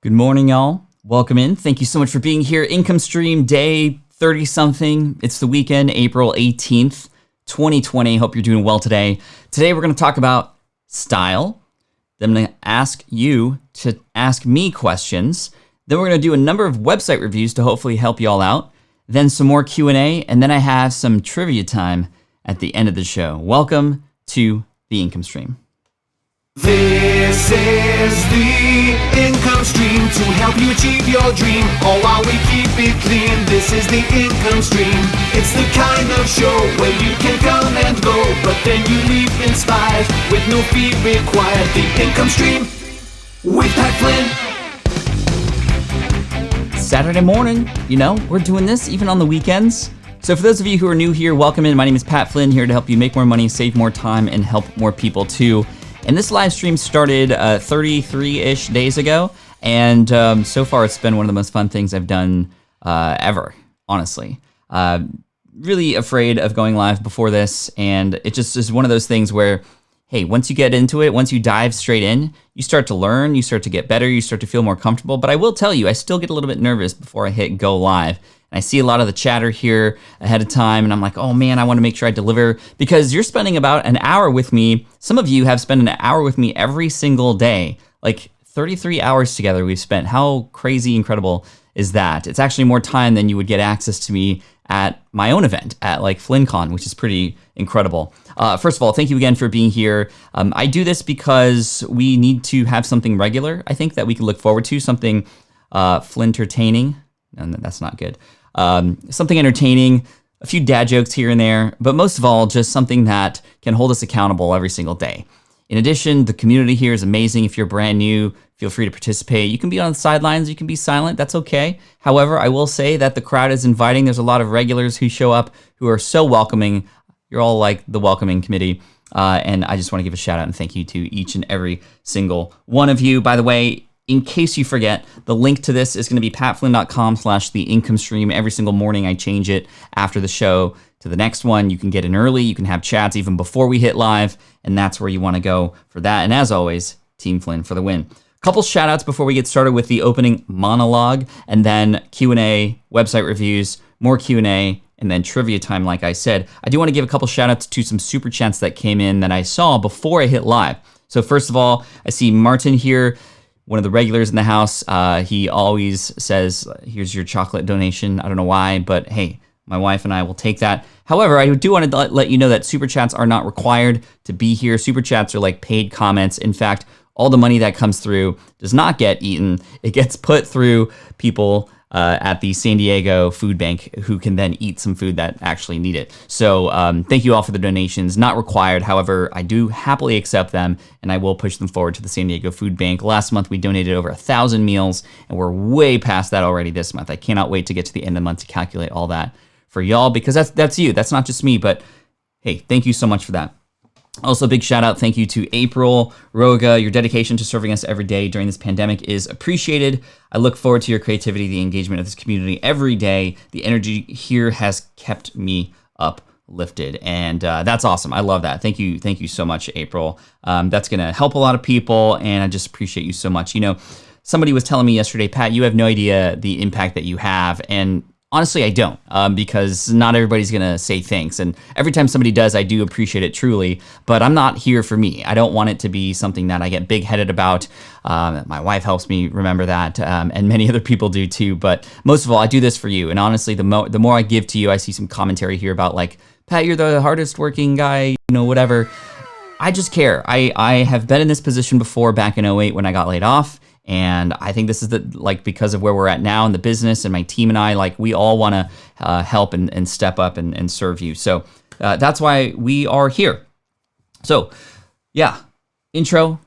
Good morning, y'all. Welcome in. Thank you so much for being here. Income stream day 30-something. It's the weekend, April 18th, 2020. Hope you're doing well today. Today, we're going to talk about style. Then I'm going to ask you to ask me questions. Then we're going to do a number of website reviews to hopefully help you all out. Then some more Q&A. And then I have some trivia time at the end of the show. Welcome to the Income Stream. This is the income stream to help you achieve your dream, all while we keep it clean. This is the income stream. It's the kind of show where you can come and go, but then you leave inspired with no fee required. The income stream with Pat Flynn. Saturday morning, we're doing this even on the weekends. So for those of you who are new here, welcome in. My name is Pat Flynn, here to help you make more money, save more time, and help more people too. And this live stream started 33-ish days ago, and so far it's been one of the most fun things I've done ever, honestly. Really afraid of going live before this, and it just is one of those things where, hey, once you get into it, once you dive straight in, you start to learn, you start to get better, you start to feel more comfortable. But I will tell you, I still get a little bit nervous before I hit go live. And I see a lot of the chatter here ahead of time, and I'm like, oh man, I want to make sure I deliver, because you're spending about an hour with me. Some of you have spent an hour with me every single day, like 33 hours together we've spent. How crazy incredible is that? It's actually more time than you would get access to me at my own event at like FlynnCon, which is pretty incredible. First of all, thank you again for being here. I do this because we need to have something regular, I think, that we can look forward to, something Flynn-tertaining. No, that's not good. Something entertaining, a few dad jokes here and there, but most of all, just something that can hold us accountable every single day. In addition, the community here is amazing. If you're brand new, feel free to participate. You can be on the sidelines, you can be silent, that's okay. However, I will say that the crowd is inviting. There's a lot of regulars who show up who are so welcoming. You're all like the welcoming committee. And I just want to give a shout out and thank you to each and every single one of you. By the way, in case you forget, the link to this is going to be patflynn.com/theincomestream. Every single morning I change it after the show to the next one. You can get in early. You can have chats even before we hit live. And that's where you want to go for that. And as always, Team Flynn for the win. Couple shout outs before we get started with the opening monologue, and then Q&A, website reviews, more Q&A, and then trivia time, like I said. I do want to give a couple shout outs to some super chats that came in that I saw before I hit live. So first of all, I see Martin here, one of the regulars in the house. He always says, here's your chocolate donation. I don't know why, but hey, my wife and I will take that. However, I do want to let you know that super chats are not required to be here. Super chats are like paid comments. In fact, all the money that comes through does not get eaten. It gets put through people at the San Diego Food Bank who can then eat some food that actually need it. So thank you all for the donations. Not required. However, I do happily accept them, and I will push them forward to the San Diego Food Bank. Last month, we donated over 1,000 meals, and we're way past that already this month. I cannot wait to get to the end of the month to calculate all that for y'all, because that's you. That's not just me, but hey, thank you so much for that. Also, big shout out, thank you to April Roga. Your dedication to serving us every day during this pandemic is appreciated. I look forward to your creativity, the engagement of this community every day. The energy here has kept me uplifted, and that's awesome. I love that. Thank you so much, April. That's gonna help a lot of people, and I just appreciate you so much. Somebody was telling me yesterday, Pat, you have no idea the impact that you have, and honestly, I don't, because not everybody's going to say thanks. And every time somebody does, I do appreciate it truly, but I'm not here for me. I don't want it to be something that I get big-headed about. My wife helps me remember that, and many other people do too. But most of all, I do this for you. And honestly, the more I give to you, I see some commentary here about like, Pat, you're the hardest working guy, whatever. I just care. I have been in this position before back in 2008 when I got laid off. And I think this is because of where we're at now in the business, and my team and I, we all want to help and step up and serve you. So that's why we are here. So yeah, intro.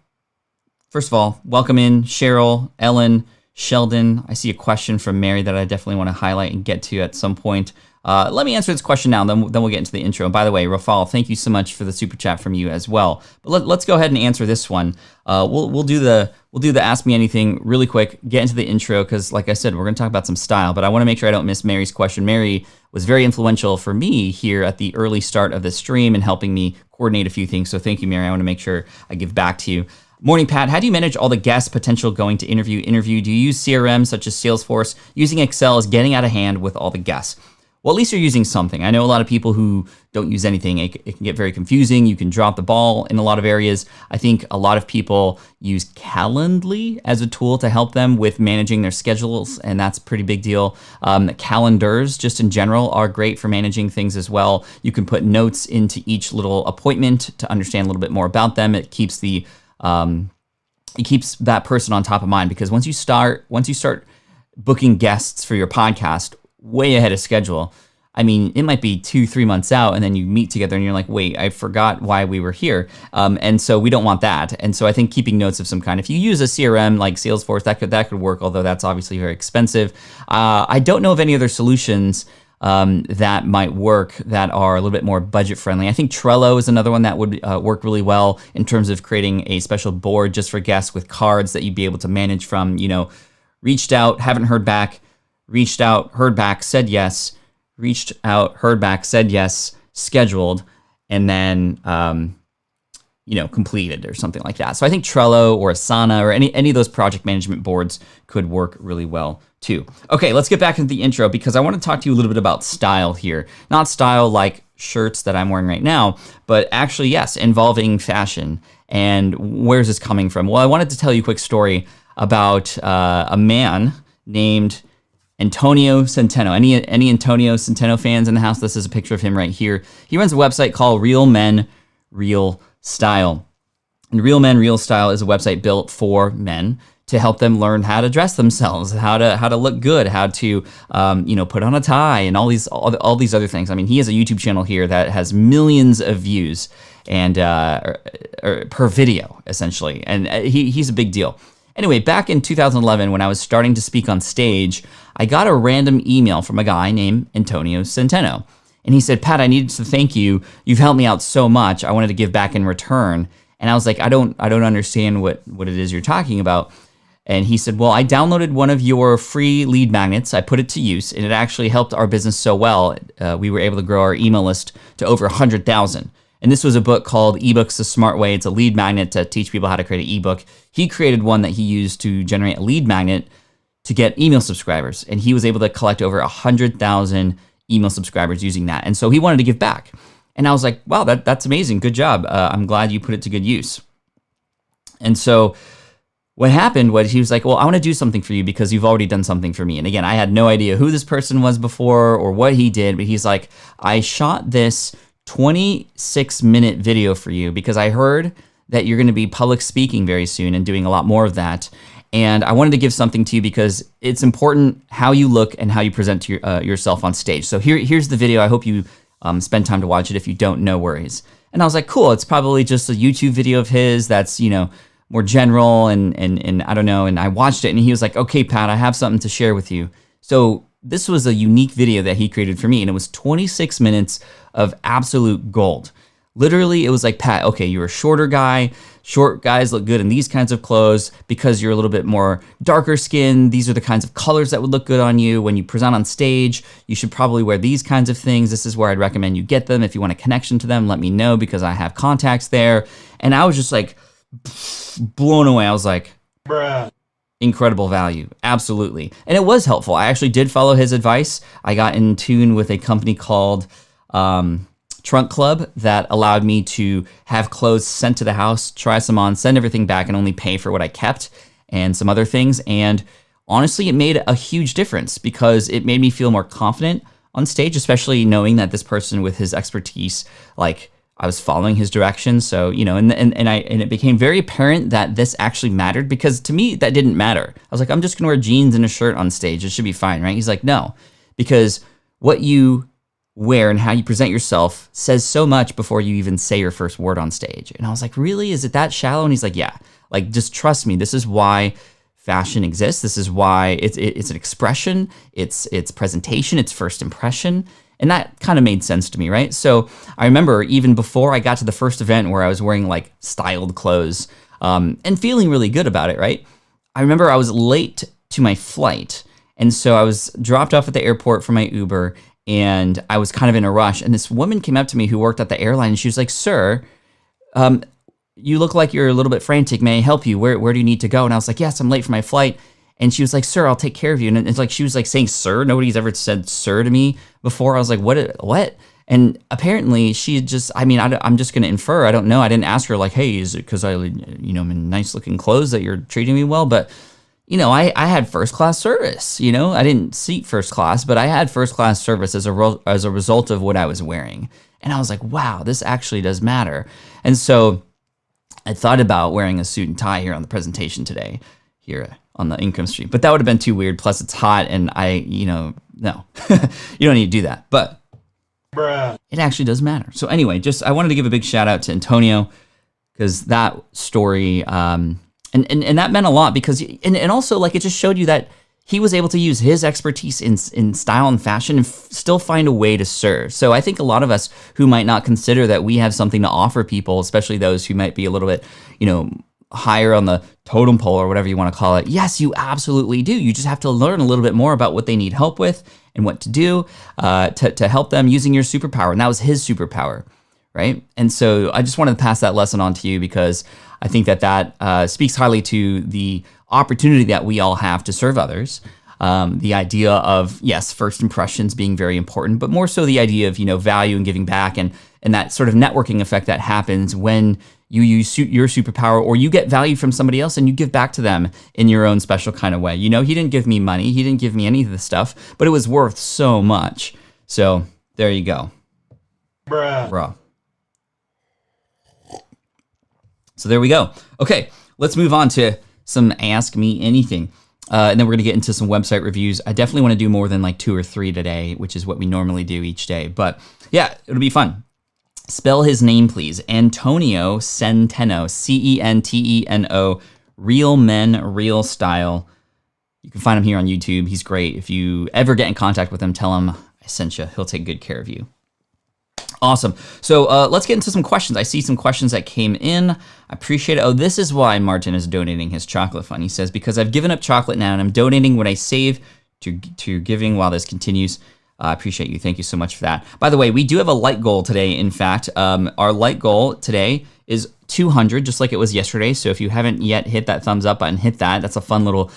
First of all, welcome in Cheryl, Ellen, Sheldon. I see a question from Mary that I definitely want to highlight and get to at some point. Let me answer this question now, then we'll get into the intro. And by the way, Rafal, thank you so much for the super chat from you as well. But let's go ahead and answer this one. We'll do the Ask Me Anything really quick, get into the intro, because like I said, we're going to talk about some style, but I want to make sure I don't miss Mary's question. Mary was very influential for me here at the early start of the stream and helping me coordinate a few things. So thank you, Mary. I want to make sure I give back to you. Morning, Pat. How do you manage all the guest potential going to interview? Do you use CRM such as Salesforce? Using Excel is getting out of hand with all the guests. Well, at least you're using something. I know a lot of people who don't use anything. It can get very confusing. You can drop the ball in a lot of areas. I think a lot of people use Calendly as a tool to help them with managing their schedules, and that's a pretty big deal. Calendars, just in general, are great for managing things as well. You can put notes into each little appointment to understand a little bit more about them. It keeps that person on top of mind, because once you start booking guests for your podcast way ahead of schedule, I mean, it might be 2-3 months out, and then you meet together and you're like, wait, I forgot why we were here. And so we don't want that. And so I think keeping notes of some kind, if you use a CRM like Salesforce, that could work, although that's obviously very expensive. I don't know of any other solutions that might work that are a little bit more budget friendly. I think Trello is another one that would work really well in terms of creating a special board just for guests with cards that you'd be able to manage from, reached out, haven't heard back, reached out, heard back, said yes, reached out, heard back, said yes, scheduled, and then, completed or something like that. So I think Trello or Asana or any of those project management boards could work really well too. Okay, let's get back into the intro, because I want to talk to you a little bit about style here. Not style like shirts that I'm wearing right now, but actually, yes, involving fashion. And where's this coming from? Well, I wanted to tell you a quick story about a man named Antonio Centeno. Any Antonio Centeno fans in the house? This is a picture of him right here. He runs a website called Real Men, Real Style. And Real Men, Real Style is a website built for men to help them learn how to dress themselves, how to look good, how to put on a tie, and all these other things. I mean, he has a YouTube channel here that has millions of views and per video essentially, and he's a big deal. Anyway, back in 2011, when I was starting to speak on stage, I got a random email from a guy named Antonio Centeno. And he said, Pat, I needed to thank you. You've helped me out so much. I wanted to give back in return. And I was like, I don't understand what it is you're talking about. And he said, well, I downloaded one of your free lead magnets. I put it to use, and it actually helped our business so well. We were able to grow our email list to over 100,000. And this was a book called eBooks the Smart Way. It's a lead magnet to teach people how to create an ebook. He created one that he used to generate a lead magnet to get email subscribers. And he was able to collect over 100,000 email subscribers using that. And so he wanted to give back. And I was like, wow, that's amazing. Good job. I'm glad you put it to good use. And so what happened was he was like, well, I want to do something for you because you've already done something for me. And again, I had no idea who this person was before or what he did, but he's like, I shot this 26-minute video for you because I heard that you're going to be public speaking very soon and doing a lot more of that. And I wanted to give something to you because it's important how you look and how you present to yourself on stage. So here's the video. I hope you spend time to watch it. If you don't, no worries. And I was like, cool. It's probably just a YouTube video of his that's, more general and I don't know. And I watched it and he was like, okay, Pat, I have something to share with you. So this was a unique video that he created for me, and it was 26 minutes of absolute gold. Literally, it was like, Pat, okay, you're a shorter guy. Short guys look good in these kinds of clothes because you're a little bit more darker skinned. These are the kinds of colors that would look good on you. When you present on stage, you should probably wear these kinds of things. This is where I'd recommend you get them. If you want a connection to them, let me know because I have contacts there. And I was just like blown away. I was like, bruh. Incredible value. Absolutely. And it was helpful. I actually did follow his advice. I got in tune with a company called Trunk Club that allowed me to have clothes sent to the house, try some on, send everything back, and only pay for what I kept and some other things. And honestly, it made a huge difference because it made me feel more confident on stage, especially knowing that this person with his expertise, like, I was following his directions. So, and it became very apparent that this actually mattered because to me, that didn't matter. I was like, I'm just gonna wear jeans and a shirt on stage. It should be fine, right? He's like, no, because what you wear and how you present yourself says so much before you even say your first word on stage. And I was like, really? Is it that shallow? And he's like, yeah, like, just trust me. This is why fashion exists. This is why it's an expression, it's presentation, it's first impression. And that kind of made sense to me, right? So I remember even before I got to the first event where I was wearing like styled clothes and feeling really good about it, right? I remember I was late to my flight. And so I was dropped off at the airport for my Uber and I was kind of in a rush. And this woman came up to me who worked at the airline and she was like, sir, you look like you're a little bit frantic. May I help you? Where do you need to go? And I was like, yes, I'm late for my flight. And she was like, sir, I'll take care of you. And it's like, she was like saying, sir. Nobody's ever said sir to me before. I was like, what? And apparently she just, I mean, I'm just going to infer. I don't know. I didn't ask her like, hey, is it because I'm in nice looking clothes that you're treating me well? But, I had first class service, I didn't seat first class, but I had first class service as a result of what I was wearing. And I was like, wow, this actually does matter. And so I thought about wearing a suit and tie here on the presentation today here on the income stream, but that would have been too weird. Plus it's hot and no, you don't need to do that, but it actually does matter. So anyway, I wanted to give a big shout out to Antonio because that story, and that meant a lot because, and also like it just showed you that he was able to use his expertise in style and fashion and still find a way to serve. So I think a lot of us who might not consider that we have something to offer people, especially those who might be a little bit, higher on the totem pole or whatever you want to call it. Yes, you absolutely do. You just have to learn a little bit more about what they need help with and what to do to help them using your superpower. And that was his superpower, right? And so I just wanted to pass that lesson on to you because I think that speaks highly to the opportunity that we all have to serve others. The idea of, yes, first impressions being very important, but more so the idea of, value and giving back and that sort of networking effect that happens when you use your superpower or you get value from somebody else and you give back to them in your own special kind of way. He didn't give me money. He didn't give me any of this stuff, but it was worth so much. So there you go. Bruh. So there we go. Okay, let's move on to some Ask Me Anything. And then we're going to get into some website reviews. I definitely want to do more than like 2 or 3 today, which is what we normally do each day. But yeah, it'll be fun. Spell his name, please. Antonio Centeno, Centeno, Real Men, Real Style. You can find him here on YouTube. He's great. If you ever get in contact with him, tell him I sent you. He'll take good care of you. Awesome. So let's get into some questions. I see some questions that came in. I appreciate it. Oh, this is why Martin is donating his chocolate fund. He says, because I've given up chocolate now and I'm donating what I save to giving while this continues. I appreciate you. Thank you so much for that. By the way, we do have a light goal today. In fact, our light goal today is 200, just like it was yesterday. So if you haven't yet hit that thumbs up button, hit that. That's a fun little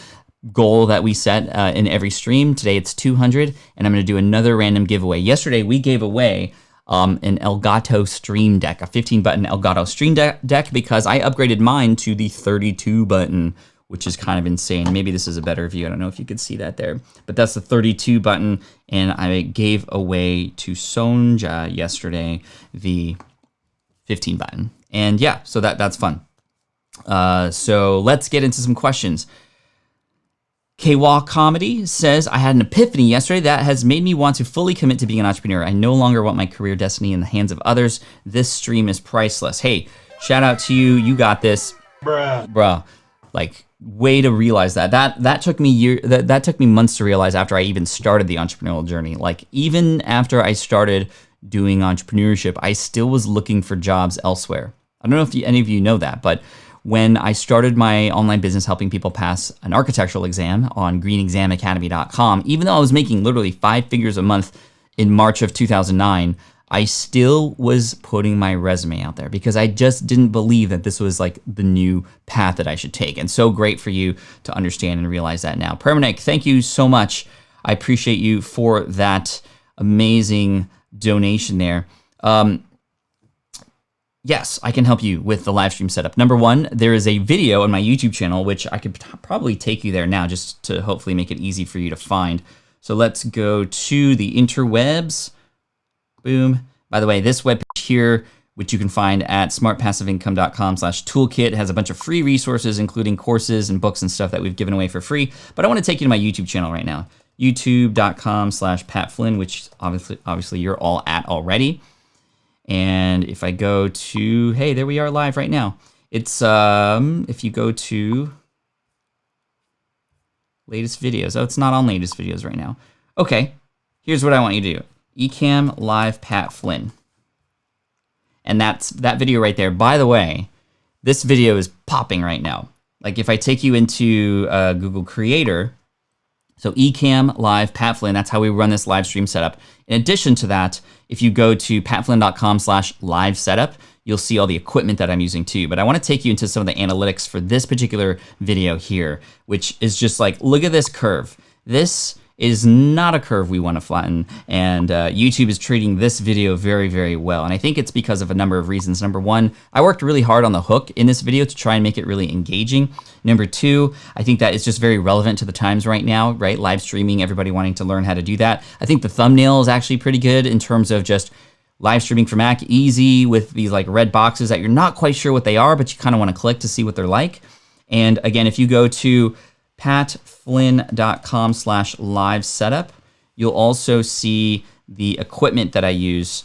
goal that we set in every stream. Today it's 200, and I'm going to do another random giveaway. Yesterday we gave away an Elgato Stream Deck, a 15-button Elgato Stream Deck, because I upgraded mine to the 32-button, which is kind of insane. Maybe this is a better view. I don't know if you could see that there, but that's the 32-button, and I gave away to Sonja yesterday the 15-button. And yeah, so that's fun. So let's get into some questions. KWA Comedy says, I had an epiphany yesterday that has made me want to fully commit to being an entrepreneur. I no longer want my career destiny in the hands of others. This stream is priceless. Hey, shout out to you. You got this. Bruh. Like, way to realize that. That took me that took me months to realize after I even started the entrepreneurial journey. Like, even after I started doing entrepreneurship, I still was looking for jobs elsewhere. I don't know if any of you know that, but when I started my online business helping people pass an architectural exam on greenexamacademy.com, even though I was making literally 5 figures a month in March of 2009, I still was putting my resume out there because I just didn't believe that this was like the new path that I should take. And so great for you to understand and realize that now. Permanek, thank you so much. I appreciate you for that amazing donation there. Yes, I can help you with the live stream setup. Number one, there is a video on my YouTube channel, which I could probably take you there now just to hopefully make it easy for you to find. So let's go to the interwebs. Boom. By the way, this webpage here, which you can find at smartpassiveincome.com/toolkit, has a bunch of free resources, including courses and books and stuff that we've given away for free. But I want to take you to my YouTube channel right now, youtube.com/PatFlynn, which obviously you're all at already. And if I go to, hey, there we are live right now. It's, if you go to latest videos. Oh, it's not on latest videos right now. Okay, here's what I want you to do. Ecamm Live Pat Flynn. And that's that video right there. By the way, this video is popping right now. Like if I take you into Google Creator, so Ecamm Live Pat Flynn, that's how we run this live stream setup. In addition to that, if you go to patflynn.com/live setup, you'll see all the equipment that I'm using too. But I want to take you into some of the analytics for this particular video here, which is just like, look at this curve. This is not a curve we want to flatten, and YouTube is treating this video very, very well. And I think it's because of a number of reasons. Number one, I worked really hard on the hook in this video to try and make it really engaging. Number two, I think that it's just very relevant to the times right now, right? Live streaming, everybody wanting to learn how to do that. I think the thumbnail is actually pretty good in terms of just live streaming for Mac, easy with these like red boxes that you're not quite sure what they are, but you kind of want to click to see what they're like. And again, if you go to patflynn.com/live setup, you'll also see the equipment that I use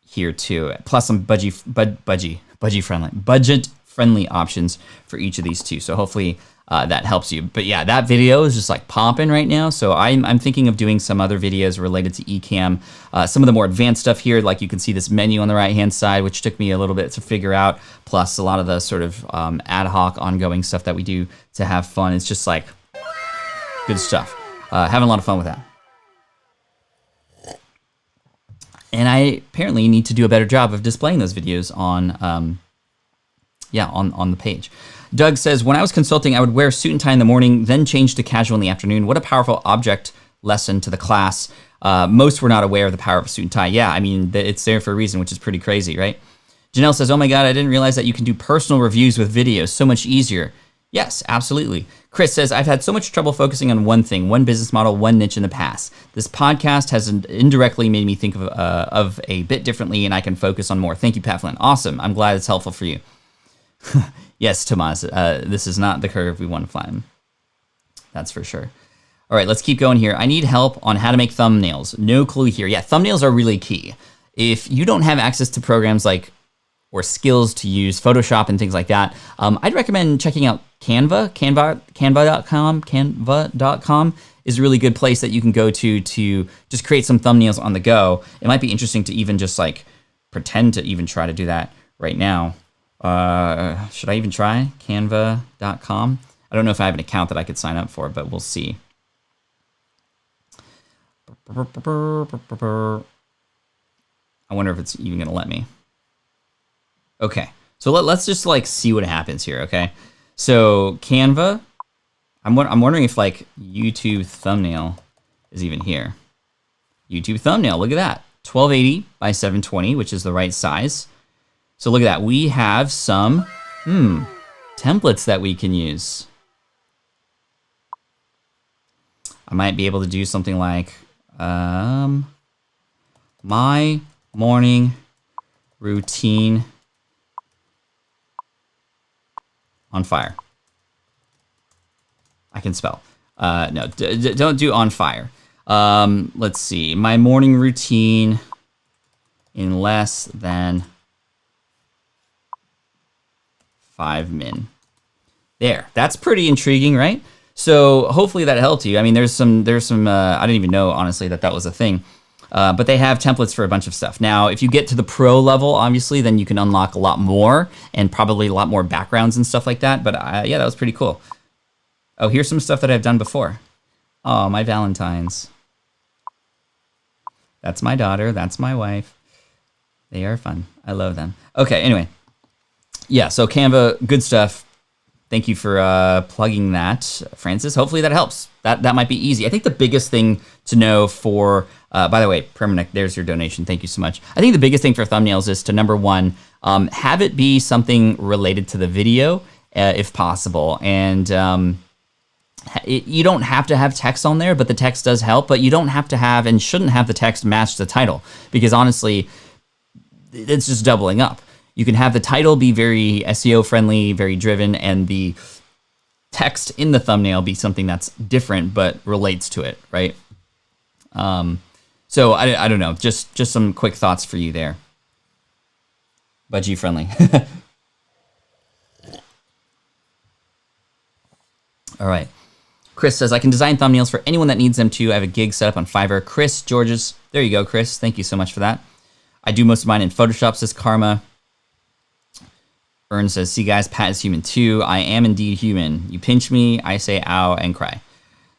here too, plus some budget-friendly options for each of these two. So hopefully that helps you. But yeah, that video is just like popping right now. So I'm thinking of doing some other videos related to Ecamm. Some of the more advanced stuff here, like you can see this menu on the right-hand side, which took me a little bit to figure out, plus a lot of the sort of ad hoc ongoing stuff that we do to have fun. It's just like good stuff. Having a lot of fun with that. And I apparently need to do a better job of displaying those videos on the page. Doug says, when I was consulting, I would wear a suit and tie in the morning, then change to casual in the afternoon. What a powerful object lesson to the class. Most were not aware of the power of a suit and tie. Yeah, I mean, it's there for a reason, which is pretty crazy, right? Janelle says, oh my God, I didn't realize that you can do personal reviews with videos. So much easier. Yes, absolutely. Chris says, I've had so much trouble focusing on one thing, one business model, one niche in the past. This podcast has indirectly made me think of a bit differently, and I can focus on more. Thank you, Pat Flynn. Awesome. I'm glad it's helpful for you. Yes, Tomas, this is not the curve we want to flatten. That's for sure. All right, let's keep going here. I need help on how to make thumbnails. No clue here. Yeah, thumbnails are really key. If you don't have access to programs like or skills to use Photoshop and things like that, I'd recommend checking out Canva. Canva.com is a really good place that you can go to just create some thumbnails on the go. It might be interesting to even just like pretend to even try to do that right now. Should I even try Canva.com? I don't know if I have an account that I could sign up for, but we'll see. I wonder if it's even going to let me. Okay, so let's just like see what happens here, okay? So Canva, I'm wondering if like YouTube thumbnail is even here. YouTube thumbnail, look at that. 1280 by 720, which is the right size. So look at that. We have some templates that we can use. I might be able to do something like my morning routine on fire. I can spell. No, don't do on fire. Let's see. My morning routine in less than 5 min. There, that's pretty intriguing, right? So hopefully that helped you. I mean, there's some. I didn't even know honestly that was a thing, but they have templates for a bunch of stuff. Now, if you get to the pro level, obviously, then you can unlock a lot more and probably a lot more backgrounds and stuff like that. But yeah, that was pretty cool. Oh, here's some stuff that I've done before. Oh, my Valentines. That's my daughter. That's my wife. They are fun. I love them. Okay, anyway. Yeah, so Canva, good stuff. Thank you for plugging that, Francis. Hopefully that helps. That might be easy. I think the biggest thing to know for, by the way, Permanent, there's your donation. Thank you so much. I think the biggest thing for thumbnails is to, number one, have it be something related to the video, if possible. And you don't have to have text on there, but the text does help. But you don't have to have and shouldn't have the text match the title, because honestly, it's just doubling up. You can have the title be very SEO friendly, very driven, and the text in the thumbnail be something that's different but relates to it, right? So I don't know, just some quick thoughts for you there. Budgie friendly. All right. Chris says, I can design thumbnails for anyone that needs them too. I have a gig set up on Fiverr. Chris Georges, there you go, Chris. Thank you so much for that. I do most of mine in Photoshop, says Karma. Ern says, see guys, Pat is human too. I am indeed human. You pinch me, I say ow and cry.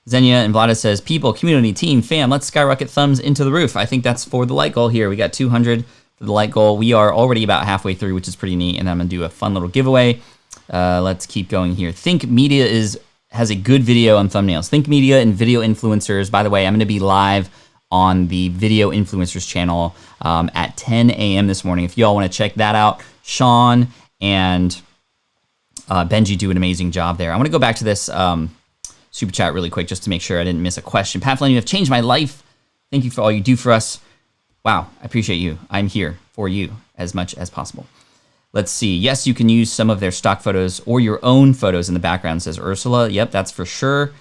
Xenia and Vlada says, people, community, team, fam, let's skyrocket thumbs into the roof. I think that's for the like goal here. We got 200 for the like goal. We are already about halfway through, which is pretty neat. And I'm going to do a fun little giveaway. Let's keep going here. Think Media has a good video on thumbnails. Think Media and video influencers. By the way, I'm going to be live on the video influencers channel at 10 a.m. this morning. If y'all want to check that out, Sean and Benji do an amazing job there. I want to go back to this super chat really quick just to make sure I didn't miss a question. Pat Flynn, you have changed my life. Thank you for all you do for us. Wow, I appreciate you. I'm here for you as much as possible. Let's see. Yes, you can use some of their stock photos or your own photos in the background, says Ursula. Yep, that's for sure.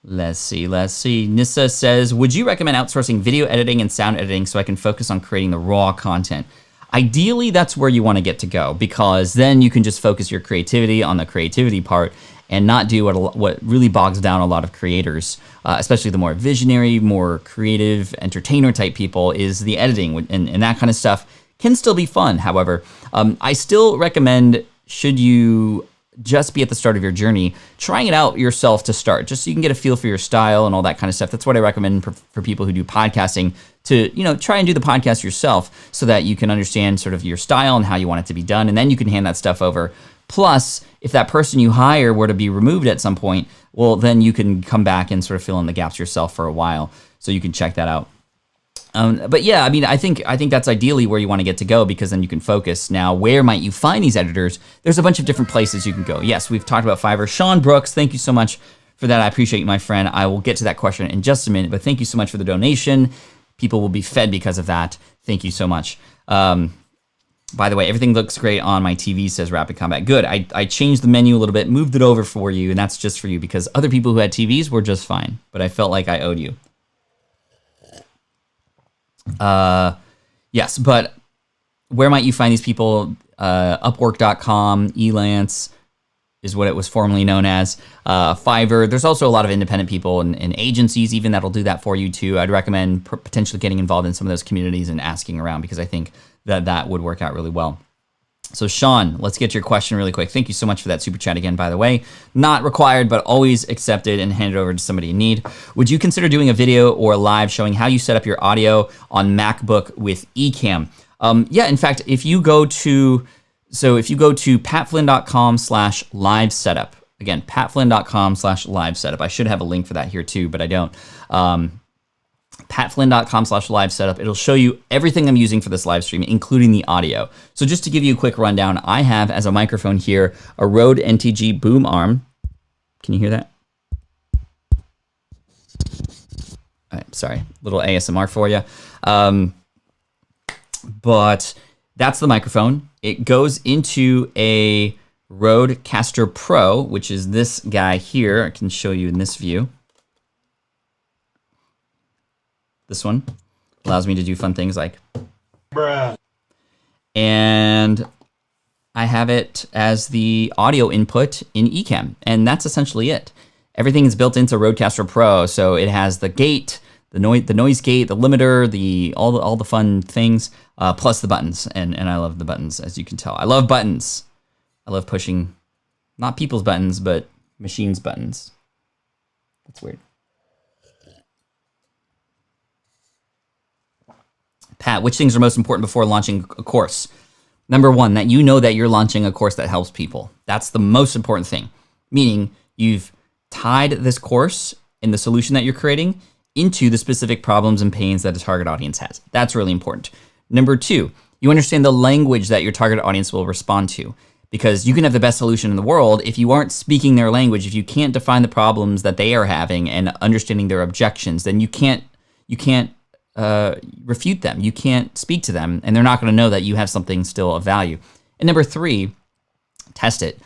Let's see. Nissa says, would you recommend outsourcing video editing and sound editing so I can focus on creating the raw content? Ideally, that's where you want to get to go, because then you can just focus your creativity on the creativity part and not do what really bogs down a lot of creators, especially the more visionary, more creative, entertainer type people, is the editing, and that kind of stuff can still be fun. However, I still recommend, should you just be at the start of your journey, trying it out yourself to start, just so you can get a feel for your style and all that kind of stuff. That's what I recommend for people who do podcasting, to try and do the podcast yourself so that you can understand sort of your style and how you want it to be done, and then you can hand that stuff over. Plus, if that person you hire were to be removed at some point, well, then you can come back and sort of fill in the gaps yourself for a while. So you can check that out. But yeah, I mean, I think that's ideally where you want to get to go, because then you can focus. Now, where might you find these editors? There's a bunch of different places you can go. Yes, we've talked about Fiverr. Sean Brooks, thank you so much for that. I appreciate you, my friend. I will get to that question in just a minute, but thank you so much for the donation. People will be fed because of that. Thank you so much. By the way, everything looks great on my TV, says Rapid Combat. Good. I changed the menu a little bit, moved it over for you, and that's just for you, because other people who had TVs were just fine, but I felt like I owed you. Yes, but where might you find these people? Upwork.com, Elance is what it was formerly known as. Fiverr. There's also a lot of independent people and agencies even that'll do that for you too. I'd recommend potentially getting involved in some of those communities and asking around, because I think that would work out really well. So Sean, let's get your question really quick. Thank you so much for that super chat again, by the way. Not required, but always accepted, and hand it over to somebody in need. Would you consider doing a video or a live showing how you set up your audio on MacBook with Ecamm? Yeah, in fact, if you go to patflynn.com/live setup, again, patflynn.com/live setup. I should have a link for that here too, but I don't. patflynn.com/live setup. It'll show you everything I'm using for this live stream, including the audio. So just to give you a quick rundown, I have as a microphone here a Rode NTG boom arm. Can you hear that? All right, sorry, little ASMR for you. But that's the microphone. It goes into a Rodecaster Pro, which is this guy here. I can show you in this view. This one allows me to do fun things like bruh. And I have it as the audio input in Ecamm, and that's essentially it. Everything is built into Rodecaster Pro, so it has the gate, the noise gate, the limiter, all the fun things, plus the buttons, and I love the buttons, as you can tell. I love buttons. I love pushing, not people's buttons, but machines' buttons. That's weird. Pat, which things are most important before launching a course? Number one, that you know that you're launching a course that helps people. That's the most important thing. Meaning you've tied this course and the solution that you're creating into the specific problems and pains that a target audience has. That's really important. Number two, you understand the language that your target audience will respond to. Because you can have the best solution in the world, if you aren't speaking their language, if you can't define the problems that they are having and understanding their objections, then you can't refute them. You can't speak to them, and they're not going to know that you have something still of value. And number three, test it.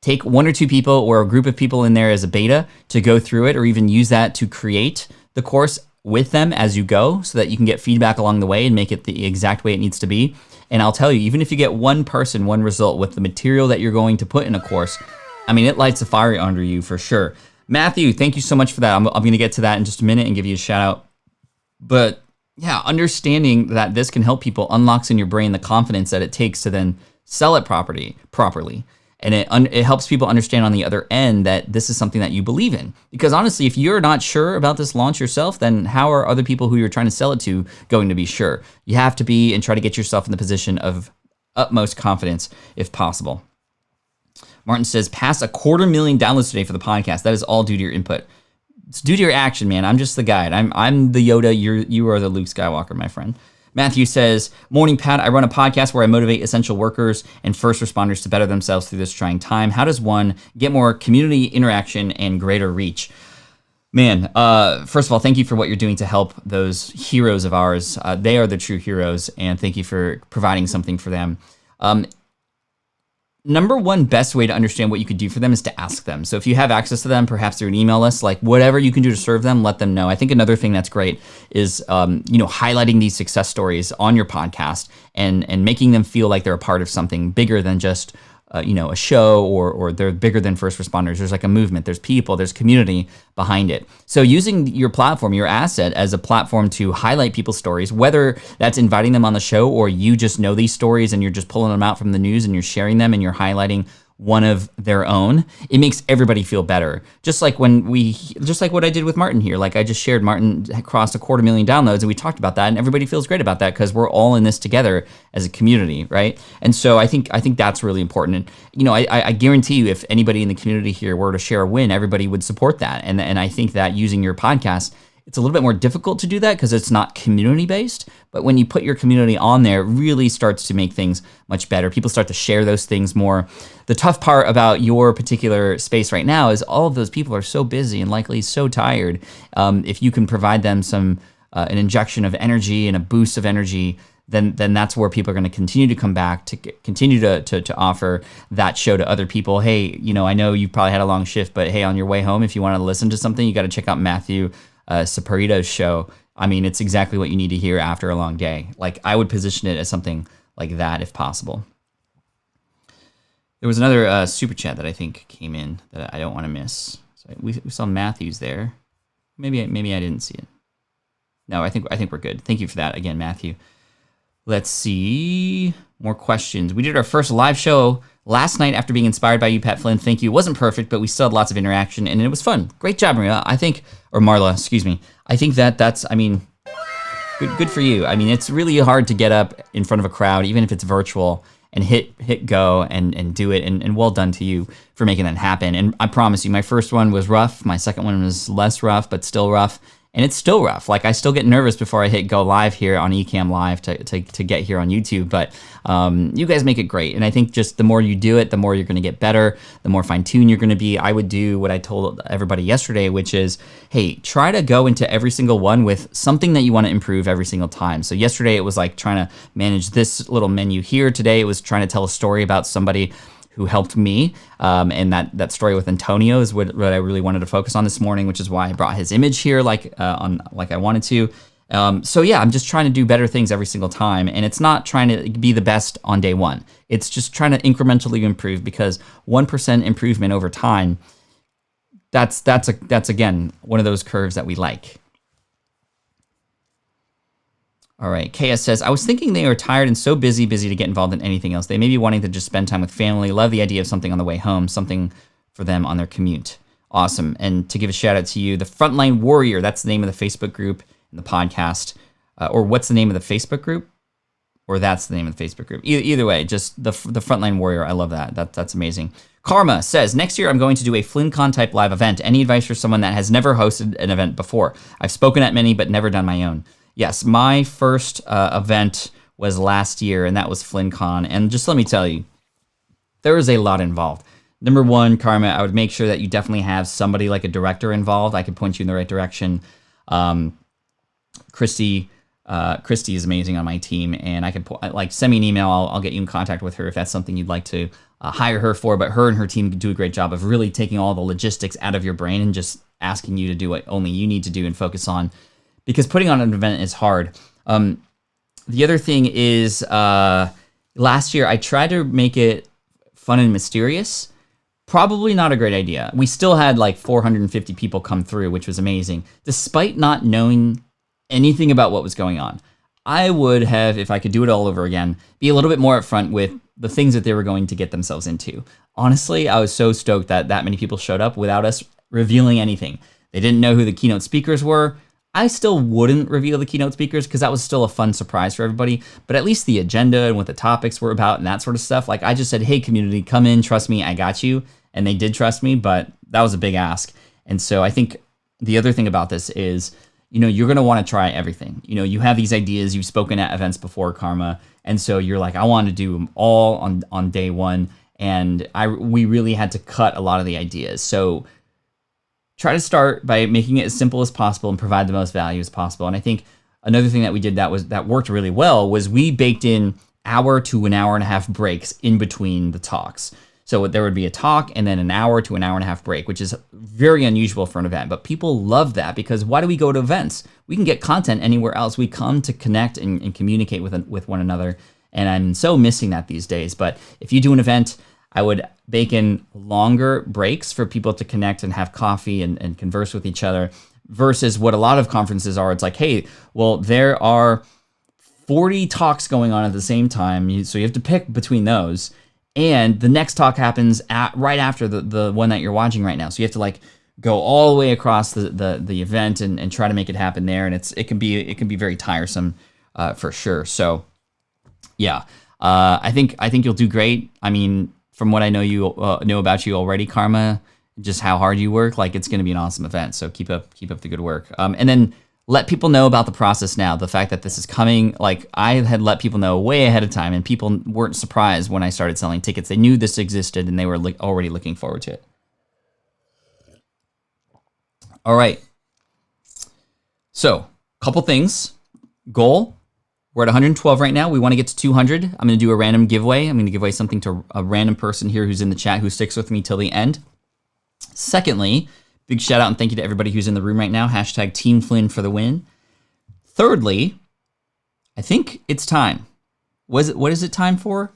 Take one or two people or a group of people in there as a beta to go through it, or even use that to create the course with them as you go, so that you can get feedback along the way and make it the exact way it needs to be. And I'll tell you, even if you get one person, one result with the material that you're going to put in a course, I mean, it lights a fire under you for sure. Matthew, thank you so much for that. I'm going to get to that in just a minute and give you a shout out. But yeah, understanding that this can help people unlocks in your brain the confidence that it takes to then sell it properly. And it helps people understand on the other end that this is something that you believe in. Because honestly, if you're not sure about this launch yourself, then how are other people who you're trying to sell it to going to be sure? You have to be and try to get yourself in the position of utmost confidence if possible. Martin says, pass 250,000 downloads today for the podcast. That is all due to your input. It's due to your action, man. I'm just the guide. I'm the Yoda. You are the Luke Skywalker, my friend. Matthew says, morning, Pat. I run a podcast where I motivate essential workers and first responders to better themselves through this trying time. How does one get more community interaction and greater reach? Man, first of all, thank you for what you're doing to help those heroes of ours. They are the true heroes, and thank you for providing something for them. Number one best way to understand what you could do for them is to ask them. So if you have access to them, perhaps through an email list, like whatever you can do to serve them, let them know. I think another thing that's great is, highlighting these success stories on your podcast and making them feel like they're a part of something bigger than just, a show or they're bigger than first responders. There's like a movement, there's people, there's community behind it. So using your platform, your asset as a platform to highlight people's stories, whether that's inviting them on the show or you just know these stories and you're just pulling them out from the news and you're sharing them and you're highlighting one of their own, it makes everybody feel better. Just like what I did with Martin here. Like I just shared, Martin crossed 250,000 downloads and we talked about that and everybody feels great about that because we're all in this together as a community, right? And so I think that's really important. And I guarantee you if anybody in the community here were to share a win, everybody would support that. And I think that using your podcast, it's a little bit more difficult to do that because it's not community-based, but when you put your community on there, it really starts to make things much better. People start to share those things more. The tough part about your particular space right now is all of those people are so busy and likely so tired. If you can provide them an injection of energy and a boost of energy, then that's where people are going to continue to come back to continue to offer that show to other people. Hey, I know you probably had a long shift, but hey, on your way home, if you want to listen to something, you got to check out Matthew Saporito's show. I mean, it's exactly what you need to hear after a long day. Like I would position it as something like that if possible. There was another super chat that I think came in that I don't want to miss. So we saw Matthew's there. Maybe I didn't see it. No, I think we're good. Thank you for that again, Matthew. Let's see more questions. We did our first live show last night after being inspired by you, Pat Flynn. Thank you. It wasn't perfect, but we still had lots of interaction, and it was fun. Great job, Maria. Marla, excuse me. I think that's good for you. I mean, it's really hard to get up in front of a crowd, even if it's virtual, and hit go and do it. And well done to you for making that happen. And I promise you, my first one was rough. My second one was less rough, but still rough. And it's still rough. Like I still get nervous before I hit go live here on Ecamm Live to get here on YouTube. But you guys make it great. And I think just the more you do it, the more you're going to get better, the more fine-tuned you're going to be. I would do what I told everybody yesterday, which is, hey, try to go into every single one with something that you want to improve every single time. So yesterday it was like trying to manage this little menu here. Today it was trying to tell a story about somebody who helped me, and that story with Antonio is what I really wanted to focus on this morning, which is why I brought his image here like I wanted to. So yeah, I'm just trying to do better things every single time, and it's not trying to be the best on day one. It's just trying to incrementally improve, because 1% improvement over time, that's again one of those curves that we like. All right, KS says, I was thinking they are tired and so busy to get involved in anything else. They may be wanting to just spend time with family, love the idea of something on the way home, something for them on their commute. Awesome. And to give a shout out to you, the Frontline Warrior, that's the name of the Facebook group and the podcast. Or what's the name of the Facebook group? Or that's the name of the Facebook group. Either way, just the Frontline Warrior. I love that. That's amazing. Karma says, next year I'm going to do a FlynnCon type live event. Any advice for someone that has never hosted an event before? I've spoken at many, but never done my own. Yes, my first event was last year, and that was FlynnCon. And just let me tell you, there was a lot involved. Number one, Karma, I would make sure that you definitely have somebody like a director involved. I could point you in the right direction. Christy is amazing on my team, and I could send me an email. I'll get you in contact with her if that's something you'd like to hire her for. But her and her team do a great job of really taking all the logistics out of your brain and just asking you to do what only you need to do and focus on. Because putting on an event is hard. The other thing is, last year I tried to make it fun and mysterious. Probably not a great idea. We still had like 450 people come through, which was amazing, despite not knowing anything about what was going on. I would have, if I could do it all over again, be a little bit more upfront with the things that they were going to get themselves into. Honestly, I was so stoked that that many people showed up without us revealing anything. They didn't know who the keynote speakers were. I still wouldn't reveal the keynote speakers because that was still a fun surprise for everybody, but at least the agenda and what the topics were about and that sort of stuff. Like I just said, hey community, come in, trust me, I got you. And they did trust me, but that was a big ask. And so I think the other thing about this is, you're going to want to try everything. You have these ideas, you've spoken at events before, Karma. And so you're like, I want to do them all on day one. And we really had to cut a lot of the ideas. So try to start by making it as simple as possible and provide the most value as possible. And I think another thing that we did that worked really well was we baked in hour to an hour and a half breaks in between the talks. So there would be a talk and then an hour to an hour and a half break, which is very unusual for an event. But people love that because why do we go to events? We can get content anywhere else. We come to connect and communicate with one another. And I'm so missing that these days. But if you do an event, I would bake in longer breaks for people to connect and have coffee and converse with each other versus what a lot of conferences are. It's like, hey, well, there are 40 talks going on at the same time. So you have to pick between those. And the next talk happens right after the one that you're watching right now. So you have to like go all the way across the event and try to make it happen there. And it can be very tiresome for sure. So yeah, I think you'll do great. I mean, from what I know know about you already, Karma, just how hard you work, like it's going to be an awesome event. So keep up the good work. And then let people know about the process now. The fact that this is coming, like I had let people know way ahead of time and people weren't surprised when I started selling tickets. They knew this existed and they were already looking forward to it. All right. So couple things. Goal. We're at 112 right now. We want to get to 200. I'm going to do a random giveaway. I'm going to give away something to a random person here who's in the chat who sticks with me till the end. Secondly, big shout out and thank you to everybody who's in the room right now. Hashtag Team Flynn for the win. Thirdly, I think it's time. What is it time for?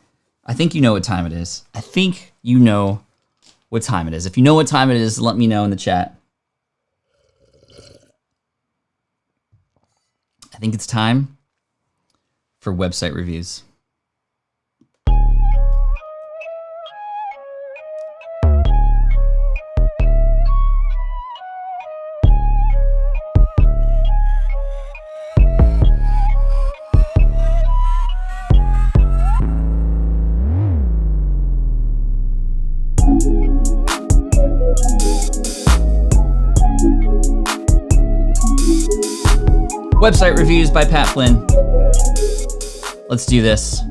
I think you know what time it is. I think you know what time it is. If you know what time it is, let me know in the chat. I think it's time for website reviews. Website reviews by Pat Flynn. Let's do this.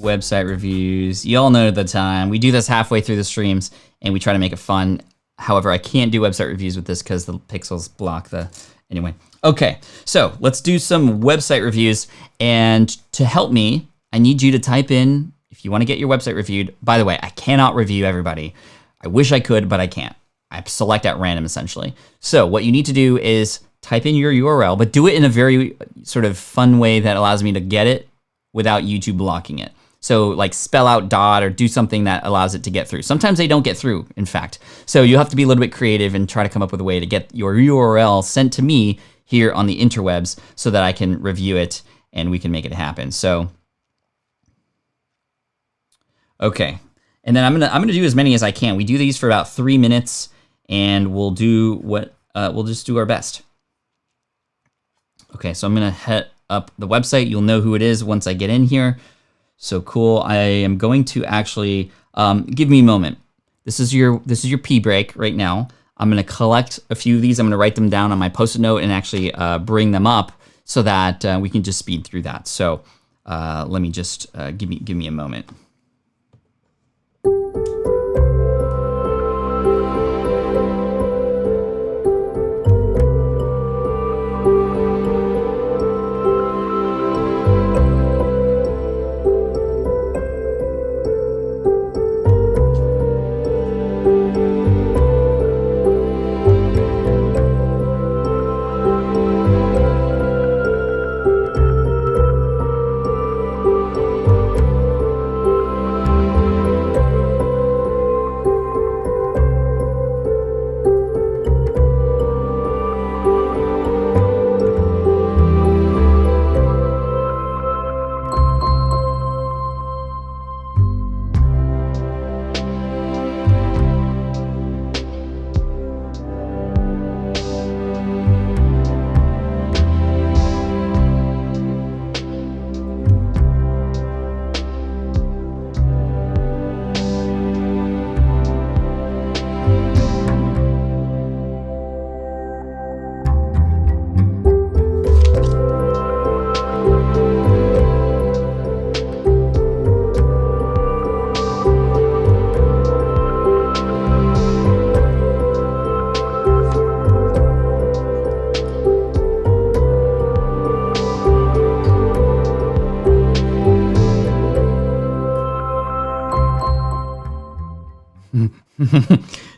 Website reviews. You all know the time. We do this halfway through the streams and we try to make it fun. However, I can't do website reviews with this because the pixels block the... Anyway. Okay, so let's do some website reviews. And to help me, I need you to type in, if you want to get your website reviewed. By the way, I cannot review everybody. I wish I could, but I can't. I select at random, essentially. So what you need to do is type in your URL, but do it in a very sort of fun way that allows me to get it without YouTube blocking it. So like spell out dot or do something that allows it to get through. Sometimes they don't get through, in fact. So you have to be a little bit creative and try to come up with a way to get your URL sent to me here on the interwebs so that I can review it and we can make it happen. So, okay. And then I'm gonna do as many as I can. We do these for about 3 minutes. And we'll do we'll just do our best. Okay, so I'm gonna hit up the website. You'll know who it is once I get in here. So cool. I am going to actually give me a moment. This is your pee break right now. I'm gonna collect a few of these. I'm gonna write them down on my Post-it note and actually bring them up so that we can just speed through that. So let me just give me a moment.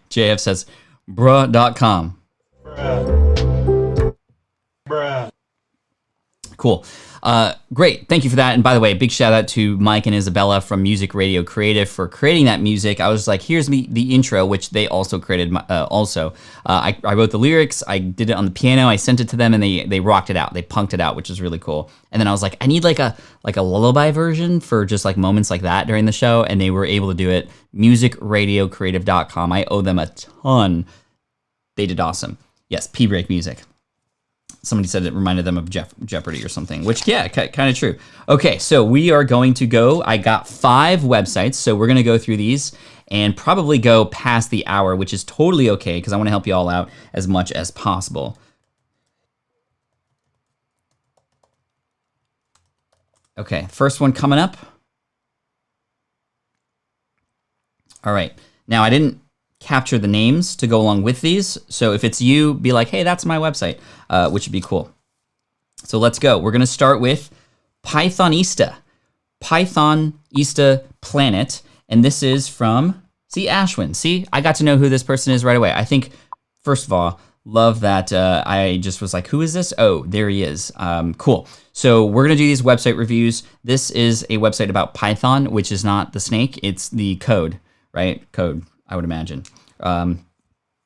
JF says, bruh.com. Bruh. Cool. Great. Thank you for that. And by the way, big shout out to Mike and Isabella from Music Radio Creative for creating that music. I was like, here's the intro, which they also created also. I wrote the lyrics. I did it on the piano. I sent it to them and they rocked it out. They punked it out, which is really cool. And then I was like, I need like a lullaby version for just like moments like that during the show. And they were able to do it. Musicradiocreative.com. I owe them a ton. They did awesome. Yes, P-Break Music. Somebody said it reminded them of Jeopardy or something, which, yeah, kind of true. Okay, so we are going to go. I got 5 websites, so we're going to go through these and probably go past the hour, which is totally okay because I want to help you all out as much as possible. Okay, first one coming up. All right, now I didn't capture the names to go along with these. So if it's you, be like, hey, that's my website, which would be cool. So let's go. We're going to start with Pythonista Planet. And this is from, Ashwin. See, I got to know who this person is right away. I think, first of all, love that I just was like, who is this? Oh, there he is. Cool. So we're going to do these website reviews. This is a website about Python, which is not the snake. It's the code, right? Code. I would imagine.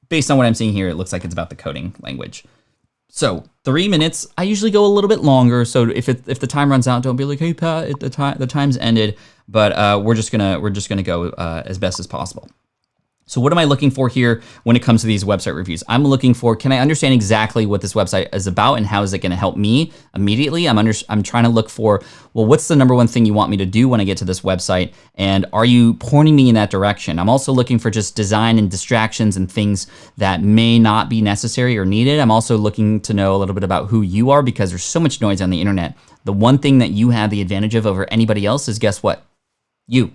Based on what I'm seeing here, it looks like it's about the coding language. So 3 minutes. I usually go a little bit longer. So if the time runs out, don't be like, hey Pat, the time's ended. But we're just gonna go as best as possible. So what am I looking for here when it comes to these website reviews? I'm looking for, can I understand exactly what this website is about and how is it going to help me immediately? I'm trying to look for, well, what's the number one thing you want me to do when I get to this website? And are you pointing me in that direction? I'm also looking for just design and distractions and things that may not be necessary or needed. I'm also looking to know a little bit about who you are because there's so much noise on the internet. The one thing that you have the advantage of over anybody else is, guess what? You.